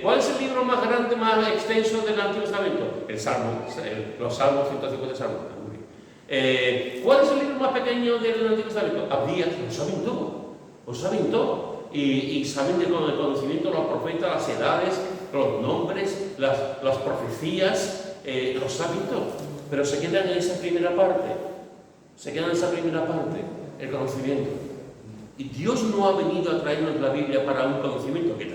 Speaker 1: ¿Cuál es el libro más grande, más extenso del Antiguo Testamento? El Salmo, los Salmos, 150 Salmos. ¿Cuál es el libro más pequeño del Antiguo Testamento? Abdías, lo saben todo. Y saben del conocimiento de los profetas, las edades, los nombres, las profecías, lo saben todo. Pero se quedan en esa primera parte, el conocimiento. Y Dios no ha venido a traernos la Biblia para un conocimiento, que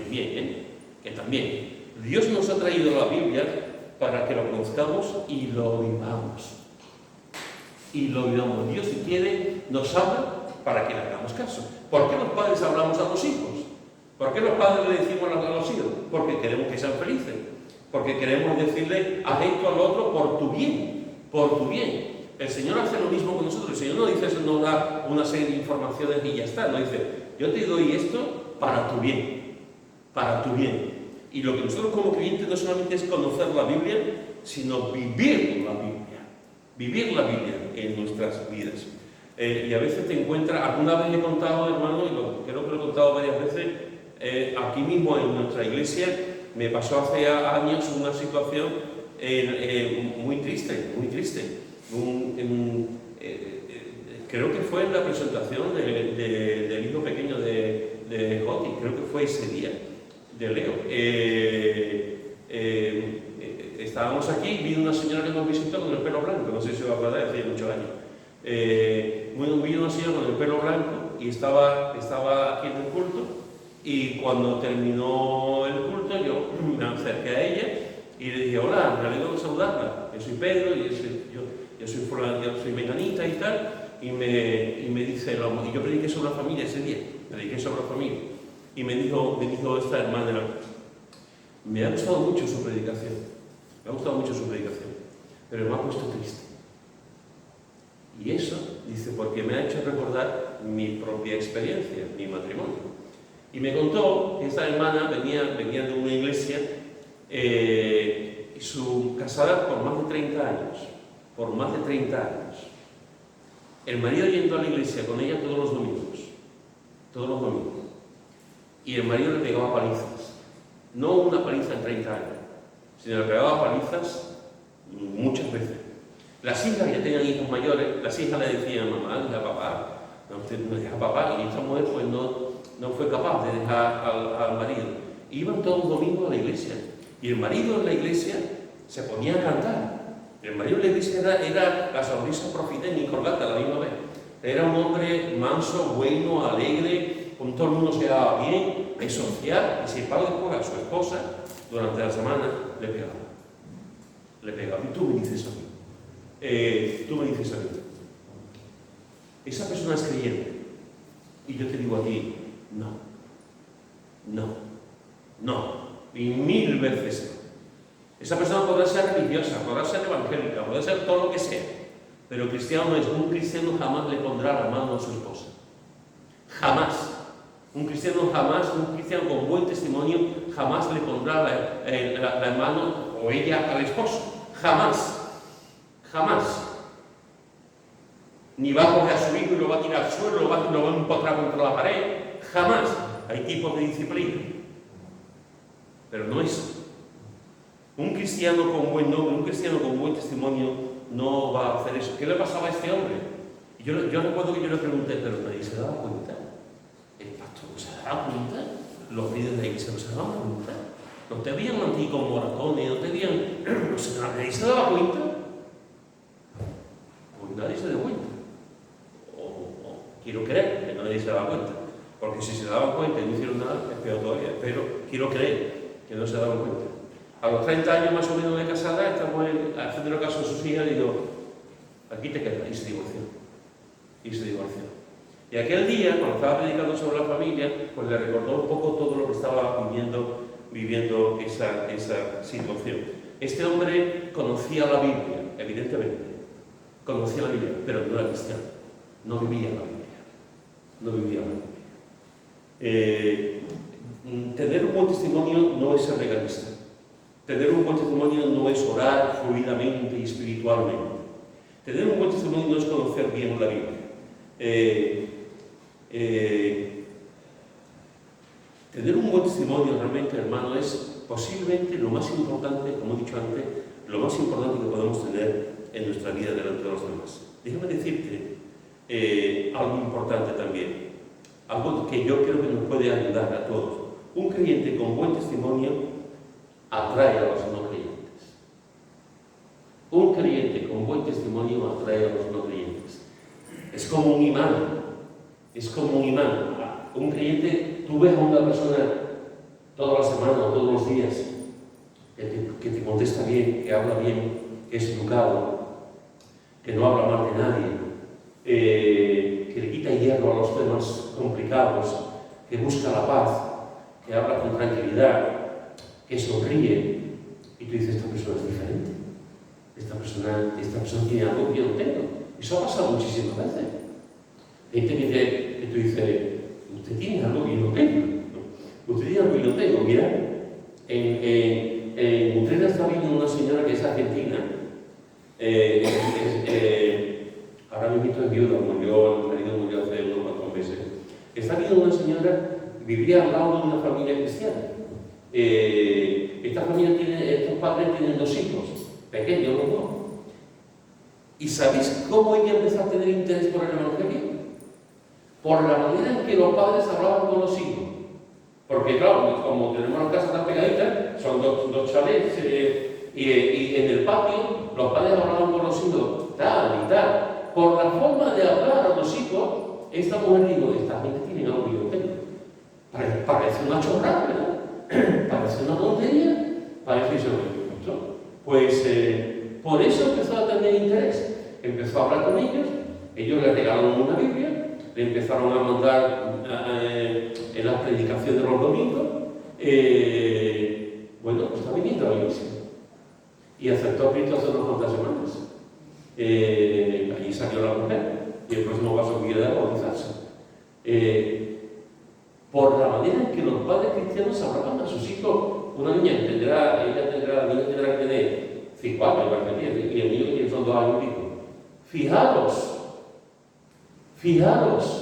Speaker 1: también. Dios nos ha traído la Biblia para que lo conozcamos y lo vivamos. Dios, si quiere, nos habla para que le hagamos caso. ¿Por qué los padres hablamos a los hijos? ¿Por qué los padres le decimos a los hijos? Porque queremos que sean felices. Porque queremos decirle, haz esto al otro por tu bien. El Señor hace lo mismo con nosotros. El Señor no dice eso, no da una serie de informaciones y ya está. No dice, yo te doy esto para tu bien. Y lo que nosotros como creyentes no solamente es conocer la Biblia, sino vivir la Biblia en nuestras vidas. Y a veces te encuentras, alguna vez he contado, hermano, y creo que lo he contado varias veces, aquí mismo en nuestra iglesia, me pasó hace años una situación muy triste. Creo que fue en la presentación del hijo pequeño de Joti, creo que fue ese día, de Leo. Estábamos aquí, vino una señora que nos visitó con el pelo blanco, no sé si os acordáis, hace muchos años. Vino una señora con el pelo blanco y estaba aquí en el culto, y cuando terminó el culto yo me acerqué a ella y le dije, hola, me alegro de saludarla, yo soy Pedro, y yo soy menganita y tal, y me dice, y yo prediqué sobre la familia ese día, y me dijo esta hermana, me ha gustado mucho su predicación, pero me ha puesto triste. Y eso, dice, porque me ha hecho recordar mi propia experiencia, mi matrimonio. Y me contó que esta hermana venía de una iglesia, casada por más de 30 años. El marido yendo a la iglesia con ella todos los domingos. Y el marido le pegaba palizas. No una paliza en 30 años, sino le pegaba palizas muchas veces. Las hijas ya tenían hijos mayores, las hijas le decían, mamá, deja a papá. No, usted no deja a papá. Y esta mujer pues no fue capaz de dejar al marido. Iban todos los domingos a la iglesia. Y el marido en la iglesia se ponía a cantar. El marido en la iglesia era la sonrisa profitén y corbata a la misma vez. Era un hombre manso, bueno, alegre, con todo el mundo se llevaba bien, es social, y sin embargo después a su esposa, durante la semana, le pegaba. Y tú me dices a mí. Esa persona es creyente. Y yo te digo a ti, no. Y 1000 veces no. Esa persona podrá ser religiosa, podrá ser evangélica, podrá ser todo lo que sea, pero cristiano no es. Un cristiano jamás le pondrá la mano a su esposa. Jamás. Un cristiano con buen testimonio, jamás le pondrá la mano o ella al esposo. Jamás. Ni va a coger a su hijo y lo va a tirar al suelo, lo va a empotrar contra la pared. Jamás. Hay tipos de disciplina. Pero no eso. Un cristiano con buen nombre, un cristiano con buen testimonio no va a hacer eso. ¿Qué le pasaba a este hombre? Y yo recuerdo que yo le pregunté, pero nadie se daba cuenta. El pastor no se daba cuenta. Los líderes de la iglesia no se daban cuenta. No te veían a ti con moratones, nadie se daba cuenta. Pues nadie se dio cuenta. Quiero creer se daba cuenta. Porque si se daban cuenta y no hicieron nada, es peor todavía. Pero quiero creer que no se daban cuenta. A los 30 años más o menos de casada, esta mujer, haciendo caso a sus hijas, le dijo, aquí te quedas, y se divorció. Y se divorció. Y aquel día, cuando estaba predicando sobre la familia, pues le recordó un poco todo lo que estaba viviendo esa situación. Este hombre conocía la Biblia, evidentemente. Conocía la Biblia, pero no era cristiano. No vivía la Biblia. No vivía la Biblia. Tener un buen testimonio no es ser legalista. Tener un buen testimonio no es orar fluidamente y espiritualmente. Tener un buen testimonio no es conocer bien la Biblia. Tener un buen testimonio realmente, hermano, es posiblemente lo más importante, como he dicho antes, lo más importante que podemos tener en nuestra vida delante de los demás. Déjame decirte algo importante también, algo que yo creo que nos puede ayudar a todos. Un creyente con buen testimonio atrae a los no creyentes. Un creyente con buen testimonio atrae a los no creyentes. Es como un imán. Es como un imán. Un creyente, tú ves a una persona toda la semana o todos los días que te contesta bien, que habla bien, que es educado, que no habla mal de nadie, que le quita hierro a los temas complicados, que busca la paz, que habla con tranquilidad, que sonríe, y tú dices, esta persona es diferente. Esta persona tiene algo que yo no tengo. Eso ha pasado muchísimas veces. Gente que tú dices, usted tiene algo que yo no tengo. Usted tiene algo que yo no tengo. Mira, en Utrera está viendo una señora que es argentina. Ahora mismo es viuda, el marido murió hace unos 4 meses. Está viendo una señora, vivía al lado de una familia cristiana. Estos padres tienen 2 hijos, pequeños los 2. ¿Y sabéis cómo ella empezó a tener interés por el Evangelio? Por la manera en que los padres hablaban con los hijos. Porque claro, como tenemos las casas tan pegaditas, son dos chalets, y en el patio los padres hablaban con los hijos, tal y tal. Por la forma de hablar a los hijos, esta mujer dijo, esta gente tiene algo que yo tengo. Parece una chorrada, ¿verdad? Parece una tontería, parece eso. Pues por eso empezó a tener interés. Empezó a hablar con ellos le regalaron una Biblia, le empezaron a mandar en las predicaciones de los domingos. Bueno, pues está viniendo a la iglesia. Y aceptó a Cristo hace unas cuantas semanas. Allí salió la mujer, y el próximo paso que quiere dar es bautizarse. Por la manera en que los padres cristianos hablaban a sus hijos. Una niña la niña tendrá que tener 5 años, y el niño tiene son 2 años y pico. Fijaros.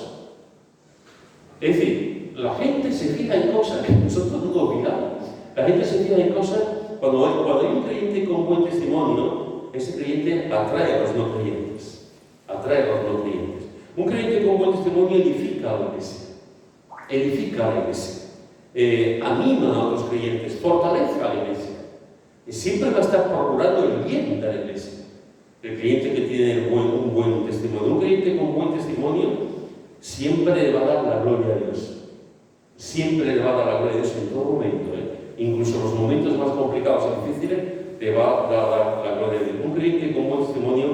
Speaker 1: Es decir, la gente se fija en cosas que nosotros no nos fijamos. La gente se fija en cosas, cuando hay un creyente con buen testimonio, ese creyente atrae a los no creyentes. Un creyente con buen testimonio edifica a la iglesia. Anima a otros creyentes, fortalece a la iglesia. Y siempre va a estar procurando el bien de la iglesia. El creyente que tiene un buen testimonio. Un creyente con buen testimonio siempre le va a dar la gloria a Dios. Siempre le va a dar la gloria a Dios en todo momento. Incluso en los momentos más complicados y difíciles, le va a dar la gloria a Dios. Un creyente con buen testimonio,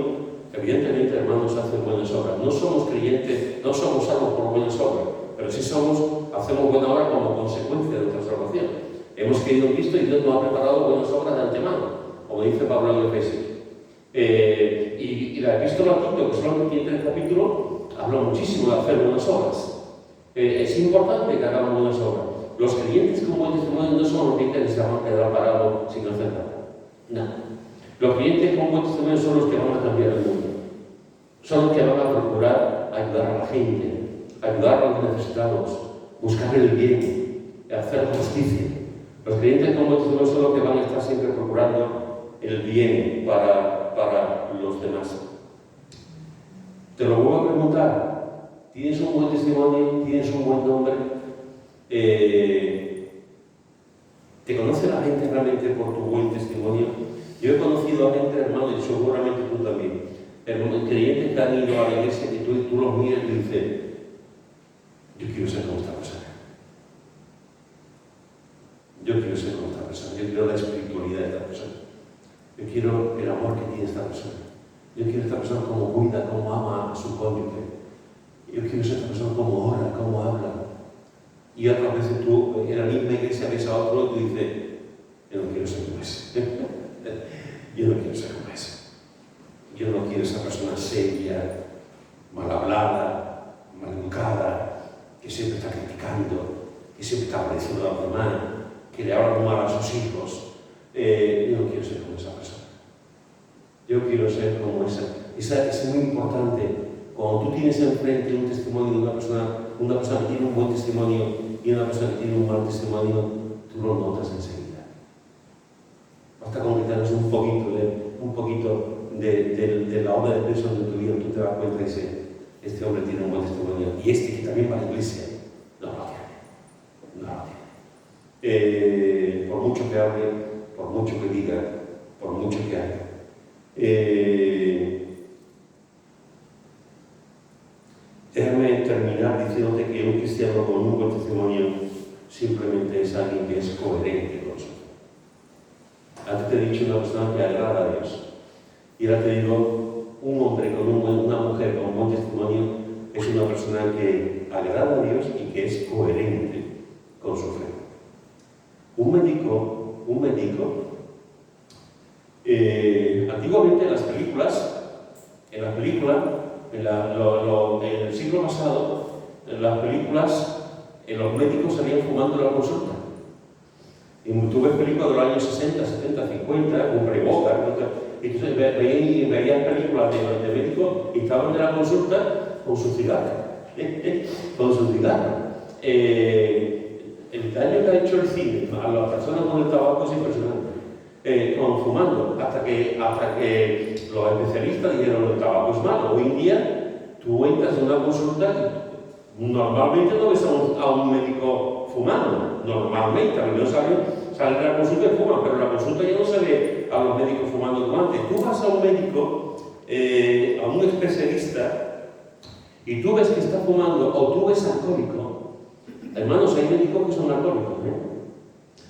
Speaker 1: evidentemente, hermanos, hace buenas obras. No somos creyentes, no somos salvos por buenas obras, pero sí hacemos buena obra como consecuencia de nuestra salvación. Hemos creído en Cristo y Dios nos ha preparado buenas obras de antemano, como dice Pablo en Efesios. Y la epístola a Tito, que solamente tiene 3 capítulos, habla muchísimo de hacer buenas obras. Es importante que hagamos buenas obras. Los creyentes con buen testimonio no son los creyentes que se van a quedar parados sin hacer nada. No. Los creyentes con buen testimonio son los que van a cambiar el mundo. Son los que van a procurar ayudar a la gente, ayudar a los necesitados, buscar el bien, hacer justicia. Los creyentes con buen testimonio son los que van a estar siempre procurando el bien para los demás. Te lo vuelvo a preguntar, ¿tienes un buen testimonio? ¿Tienes un buen nombre? ¿Te conoce la gente realmente por tu buen testimonio? Yo he conocido a gente, hermano, y seguramente tú también, creyentes que han ido a la iglesia, que tú los miras y dices, Yo quiero ser como esta persona. Yo quiero ser como esta persona. Yo quiero la espiritualidad de esta persona. Yo quiero el amor que tiene esta persona. Yo quiero esta persona como cuida, como ama a su cónyuge. Yo quiero ser esta persona como ora, como habla. Y otras veces tú, en la misma iglesia, ves a otro y tú dices, yo no quiero ser como ese. Yo no quiero ser como ese. Yo no quiero esa persona seria, mal hablada, mal educada, que siempre está criticando, que siempre está agradeciendo a los demás, que le habla mal a sus hijos. Yo no quiero ser como esa persona. Yo quiero ser como esa. Es muy importante. Cuando tú tienes enfrente un testimonio de una persona que tiene un buen testimonio y una persona que tiene un mal testimonio, tú lo notas enseguida. Basta con que tengas un poquito de la obra de peso de tu vida, tú te das cuenta y dices, este hombre tiene un buen testimonio. Y este que también va a la iglesia, no lo tiene. No lo tiene. Por mucho que hable, por mucho que diga, por mucho que haga. Déjame terminar diciéndote que un cristiano con un buen testimonio simplemente es alguien que es coherente con su fe. Antes te he dicho una persona que agrada a Dios. Y ahora te digo, un hombre con una mujer con un buen testimonio es una persona que agrada a Dios y que es coherente con su fe. Un médico, antiguamente en el siglo pasado, en las películas, los médicos salían fumando en la consulta. Y tú ves películas de los años 60, 70, 50, con Breboca, y tú veías películas de médicos y estaban en la consulta con su cigarro. Con su cigarro. El daño que ha hecho el cine a las personas con el tabaco es impresionante. Con fumando, hasta que los especialistas dijeron que el tabaco es malo. Hoy en día, tú entras en una consulta y normalmente no ves a un médico fumando. Normalmente, a lo mejor salen de la consulta y fuman, pero en la consulta ya no se ve a los médicos fumando como antes. Tú vas a un médico, a un especialista, y tú ves que está fumando o tú ves alcohólico. Hermanos, hay médicos que son alcohólicos,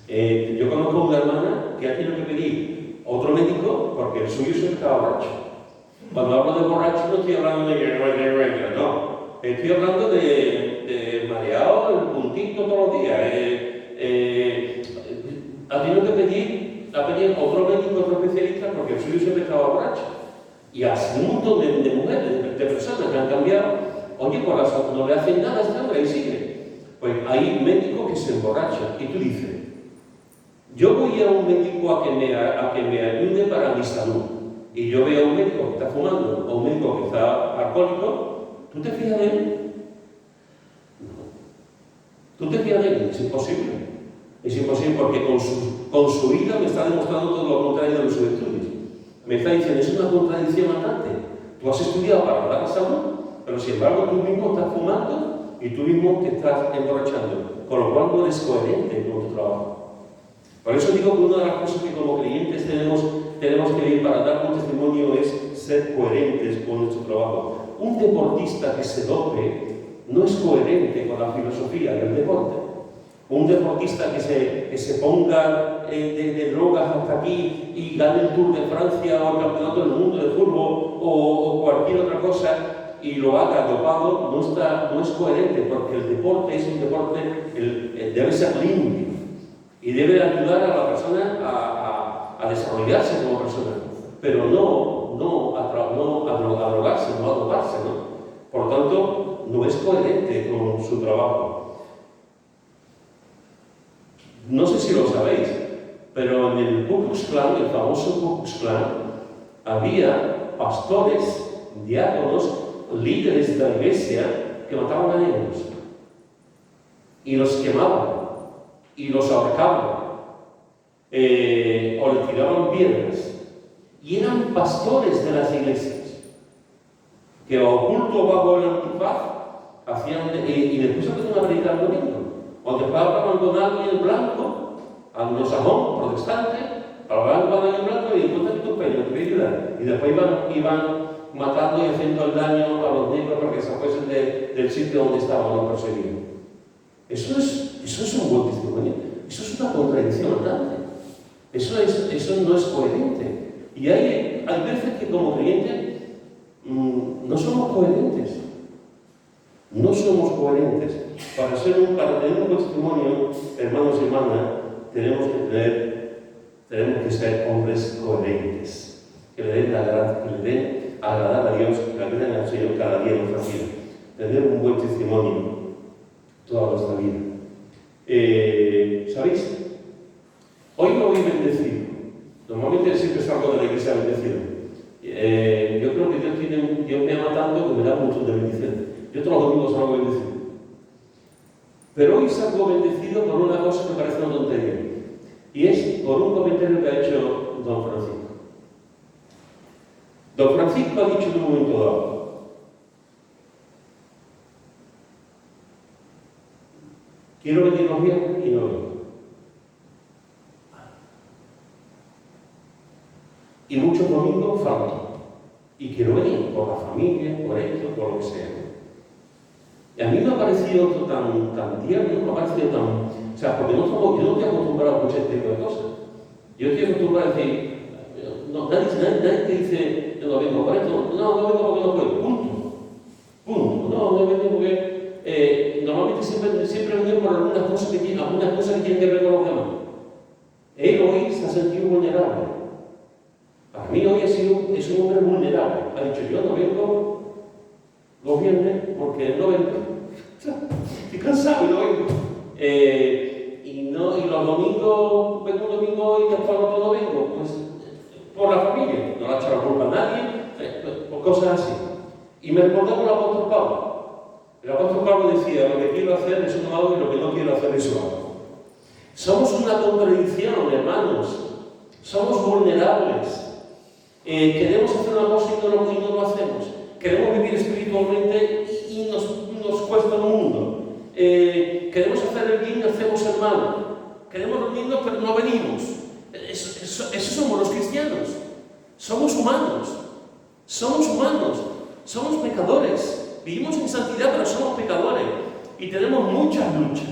Speaker 1: yo conozco una hermana que ha tenido que pedir otro médico porque el suyo siempre estaba borracho. Cuando hablo de borracho no estoy hablando de no. Estoy hablando de mareado, el puntito todos los días. Ha tenido que pedir otro médico, otro especialista porque el suyo siempre estaba borracho. Y así un montón de mujeres, de personas que han cambiado. Oye, por la salud no le hacen nada a este hombre y sigue. Pues hay médicos que se emborrachan y tú dices, yo voy a un médico a que me ayude para mi salud y yo veo a un médico que está fumando o un médico que está alcohólico, ¿tú te fijas de él? No. ¿Tú te fijas de él? Es imposible. Es imposible porque con su vida me está demostrando todo lo contrario de sus estudios. Me está diciendo, es una contradicción andante. Tú has estudiado para hablar de salud, pero sin embargo tú mismo estás fumando y tú mismo te estás emborrachando, con lo cual no eres coherente con tu trabajo. Por eso digo que una de las cosas que como creyentes tenemos que ir para dar un testimonio es ser coherentes con nuestro trabajo. Un deportista que se dope no es coherente con la filosofía del deporte. Un deportista que se ponga de drogas hasta aquí y gane el Tour de Francia o el Campeonato del Mundo de Fútbol o cualquier otra cosa y lo haga dopado no es coherente, porque el deporte es un deporte, debe ser limpio. Y debe ayudar a la persona a desarrollarse como persona, pero no a drogarse, no a doparse, ¿no? Por lo tanto, no es coherente con su trabajo. No sé si lo sabéis, pero en el Ku Klux Klan, el famoso Ku Klux Klan, había pastores, diáconos, líderes de la iglesia que mataban a negros y los quemaban y los ahorcaban o les tiraban piedras y eran pastores de las iglesias que oculto bajo el antifaz hacían y después empezaron a predicar el domingo o después hablaban con alguien blanco, anglosajón, protestante, hablaban con alguien blanco y después te tu pelo, te voy a ayudar y después matando y haciendo el daño a los negros para que se fuesen del sitio donde estaban los perseguidos. Eso es un buen testimonio. Eso es una contradicción andante. Eso no es coherente. Y hay veces que como creyentes no somos coherentes. No somos coherentes. Para tener un buen testimonio, hermanos y hermanas, tenemos que ser hombres coherentes, que le den agradar a Dios, que le den al Señor cada día en nuestra vida. Tener un buen testimonio toda nuestra vida. ¿Sabéis? Hoy me voy bendecido. Normalmente siempre salgo de la iglesia bendecido. Yo creo que Dios me ama tanto que me da mucho de bendición. Yo todos los domingos salgo bendecido. Pero hoy salgo bendecido por una cosa que parece una tontería. Y es por un comentario que ha hecho don Francisco. Don Francisco ha dicho en un momento dado: quiero venir los viernes y no vengo. Y muchos domingos faltan. Y quiero venir por la familia, por esto, por lo que sea. Y a mí me ha parecido esto tan tierno, me ha parecido tan... O sea, porque yo no estoy acostumbrado a escuchar este tipo de cosas. Yo estoy acostumbrado a decir... nadie te dice, yo no vengo por esto, no vengo porque no puedo, punto. No vengo porque... normalmente siempre vengo por algunas cosas que tienen que ver con los demás. Él hoy se ha sentido vulnerable. Para mí hoy es un hombre vulnerable. Ha dicho, yo no vengo los viernes porque no vengo. Estoy cansado y no vengo. Y los domingos, vengo un domingo y después no vengo. Pues por la familia. No le ha echado la culpa a nadie, por cosas así. Y me recordé con el apóstol Pablo. El apóstol Pablo decía, lo que quiero hacer eso no hago y lo que no quiero hacer eso hago. Somos una contradicción, hermanos. Somos vulnerables. Queremos hacer una cosa y no lo hacemos. Queremos vivir espiritualmente y nos cuesta el mundo. Queremos hacer el bien y hacemos el mal. Queremos reunirnos pero no venimos. Esos somos los cristianos. Somos humanos. Somos pecadores. Vivimos en santidad pero somos pecadores. Y tenemos muchas luchas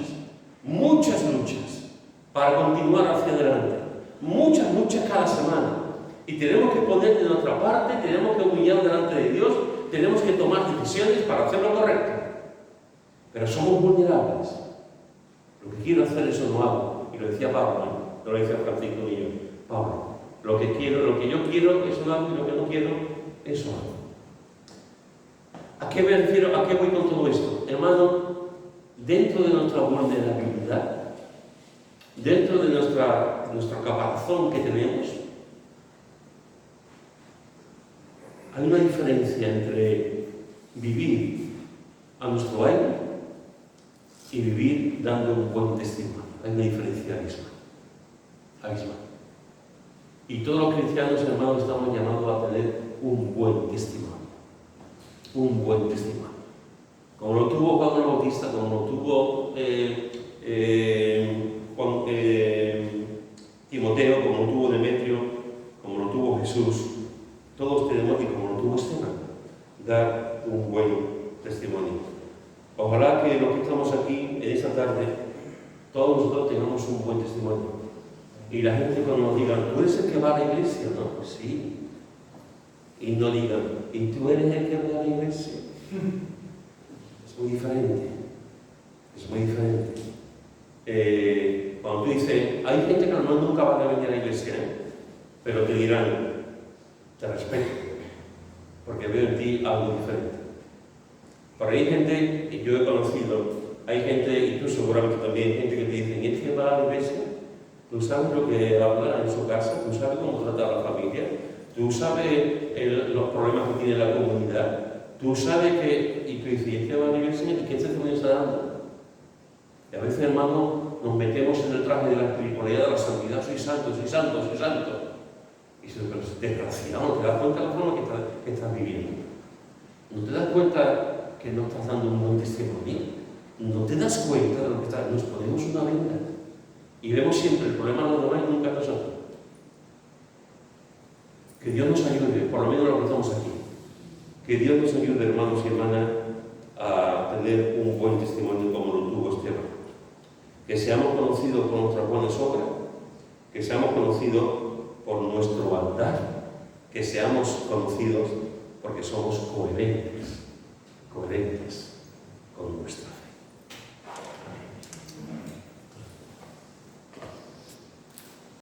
Speaker 1: para continuar hacia adelante. Muchas luchas cada semana. Y tenemos que poner de nuestra parte, tenemos que humillar delante de Dios, tenemos que tomar decisiones para hacer lo correcto. Pero somos vulnerables. Lo que quiero hacer, eso no hago. Y lo decía Pablo, no lo decía Francisco ni yo. Pablo, lo que yo quiero, eso no hago, y lo que no quiero, eso hago. ¿A qué me refiero? ¿A qué voy con todo esto? Hermano, dentro de nuestra vulnerabilidad, dentro de nuestro caparazón que tenemos, hay una diferencia entre vivir a nuestro aire y vivir dando un buen testimonio. Hay una diferencia abismal. Y todos los cristianos, hermanos, estamos llamados a tener un buen testimonio. Un buen testimonio. Como lo tuvo Juan el Bautista, como lo tuvo Timoteo, como lo tuvo Demetrio, como lo tuvo Jesús. Todos tenemos, y como lo tuvo Esteban, dar un buen testimonio. Ojalá que los que estamos aquí en esta tarde, todos nosotros tengamos un buen testimonio. Y la gente cuando nos diga, ¿tú eres el que va a la iglesia? No, pues sí. Y no digan, ¿y tú eres el que va a la iglesia? Es muy diferente. Cuando tú dices, hay gente que a lo mejor nunca va a venir a la iglesia, pero te dirán, te respeto, porque veo en ti algo diferente. Pero hay gente, y yo he conocido, hay gente, y tú seguramente también, gente que te dice, ¿y este que va a la iglesia? Tú sabes lo que habla en su casa, tú sabes cómo trata a la familia, tú sabes los problemas que tiene la comunidad, tú sabes que, y tú dices, ¿y este va a la iglesia? ¿Y qué testimonio está dando? Y a veces, hermano, nos metemos en el traje de la espiritualidad, de la santidad, soy santo. Y dices, pero desgraciado, ¿no te das cuenta de la forma que estás viviendo? ¿No te das cuenta que no estás dando un buen testimonio? ¿No te das cuenta de lo que estás? Nos ponemos una venda y vemos siempre el problema de los demás y nunca nosotros. Que Dios nos ayude, por lo menos lo que estamos aquí. Que Dios nos ayude, hermanos y hermanas, a tener un buen testimonio como lo tuvo Esteban. Que seamos conocidos por nuestras buenas obras, que seamos conocidos por nuestro altar, que seamos conocidos porque somos coherentes con nuestra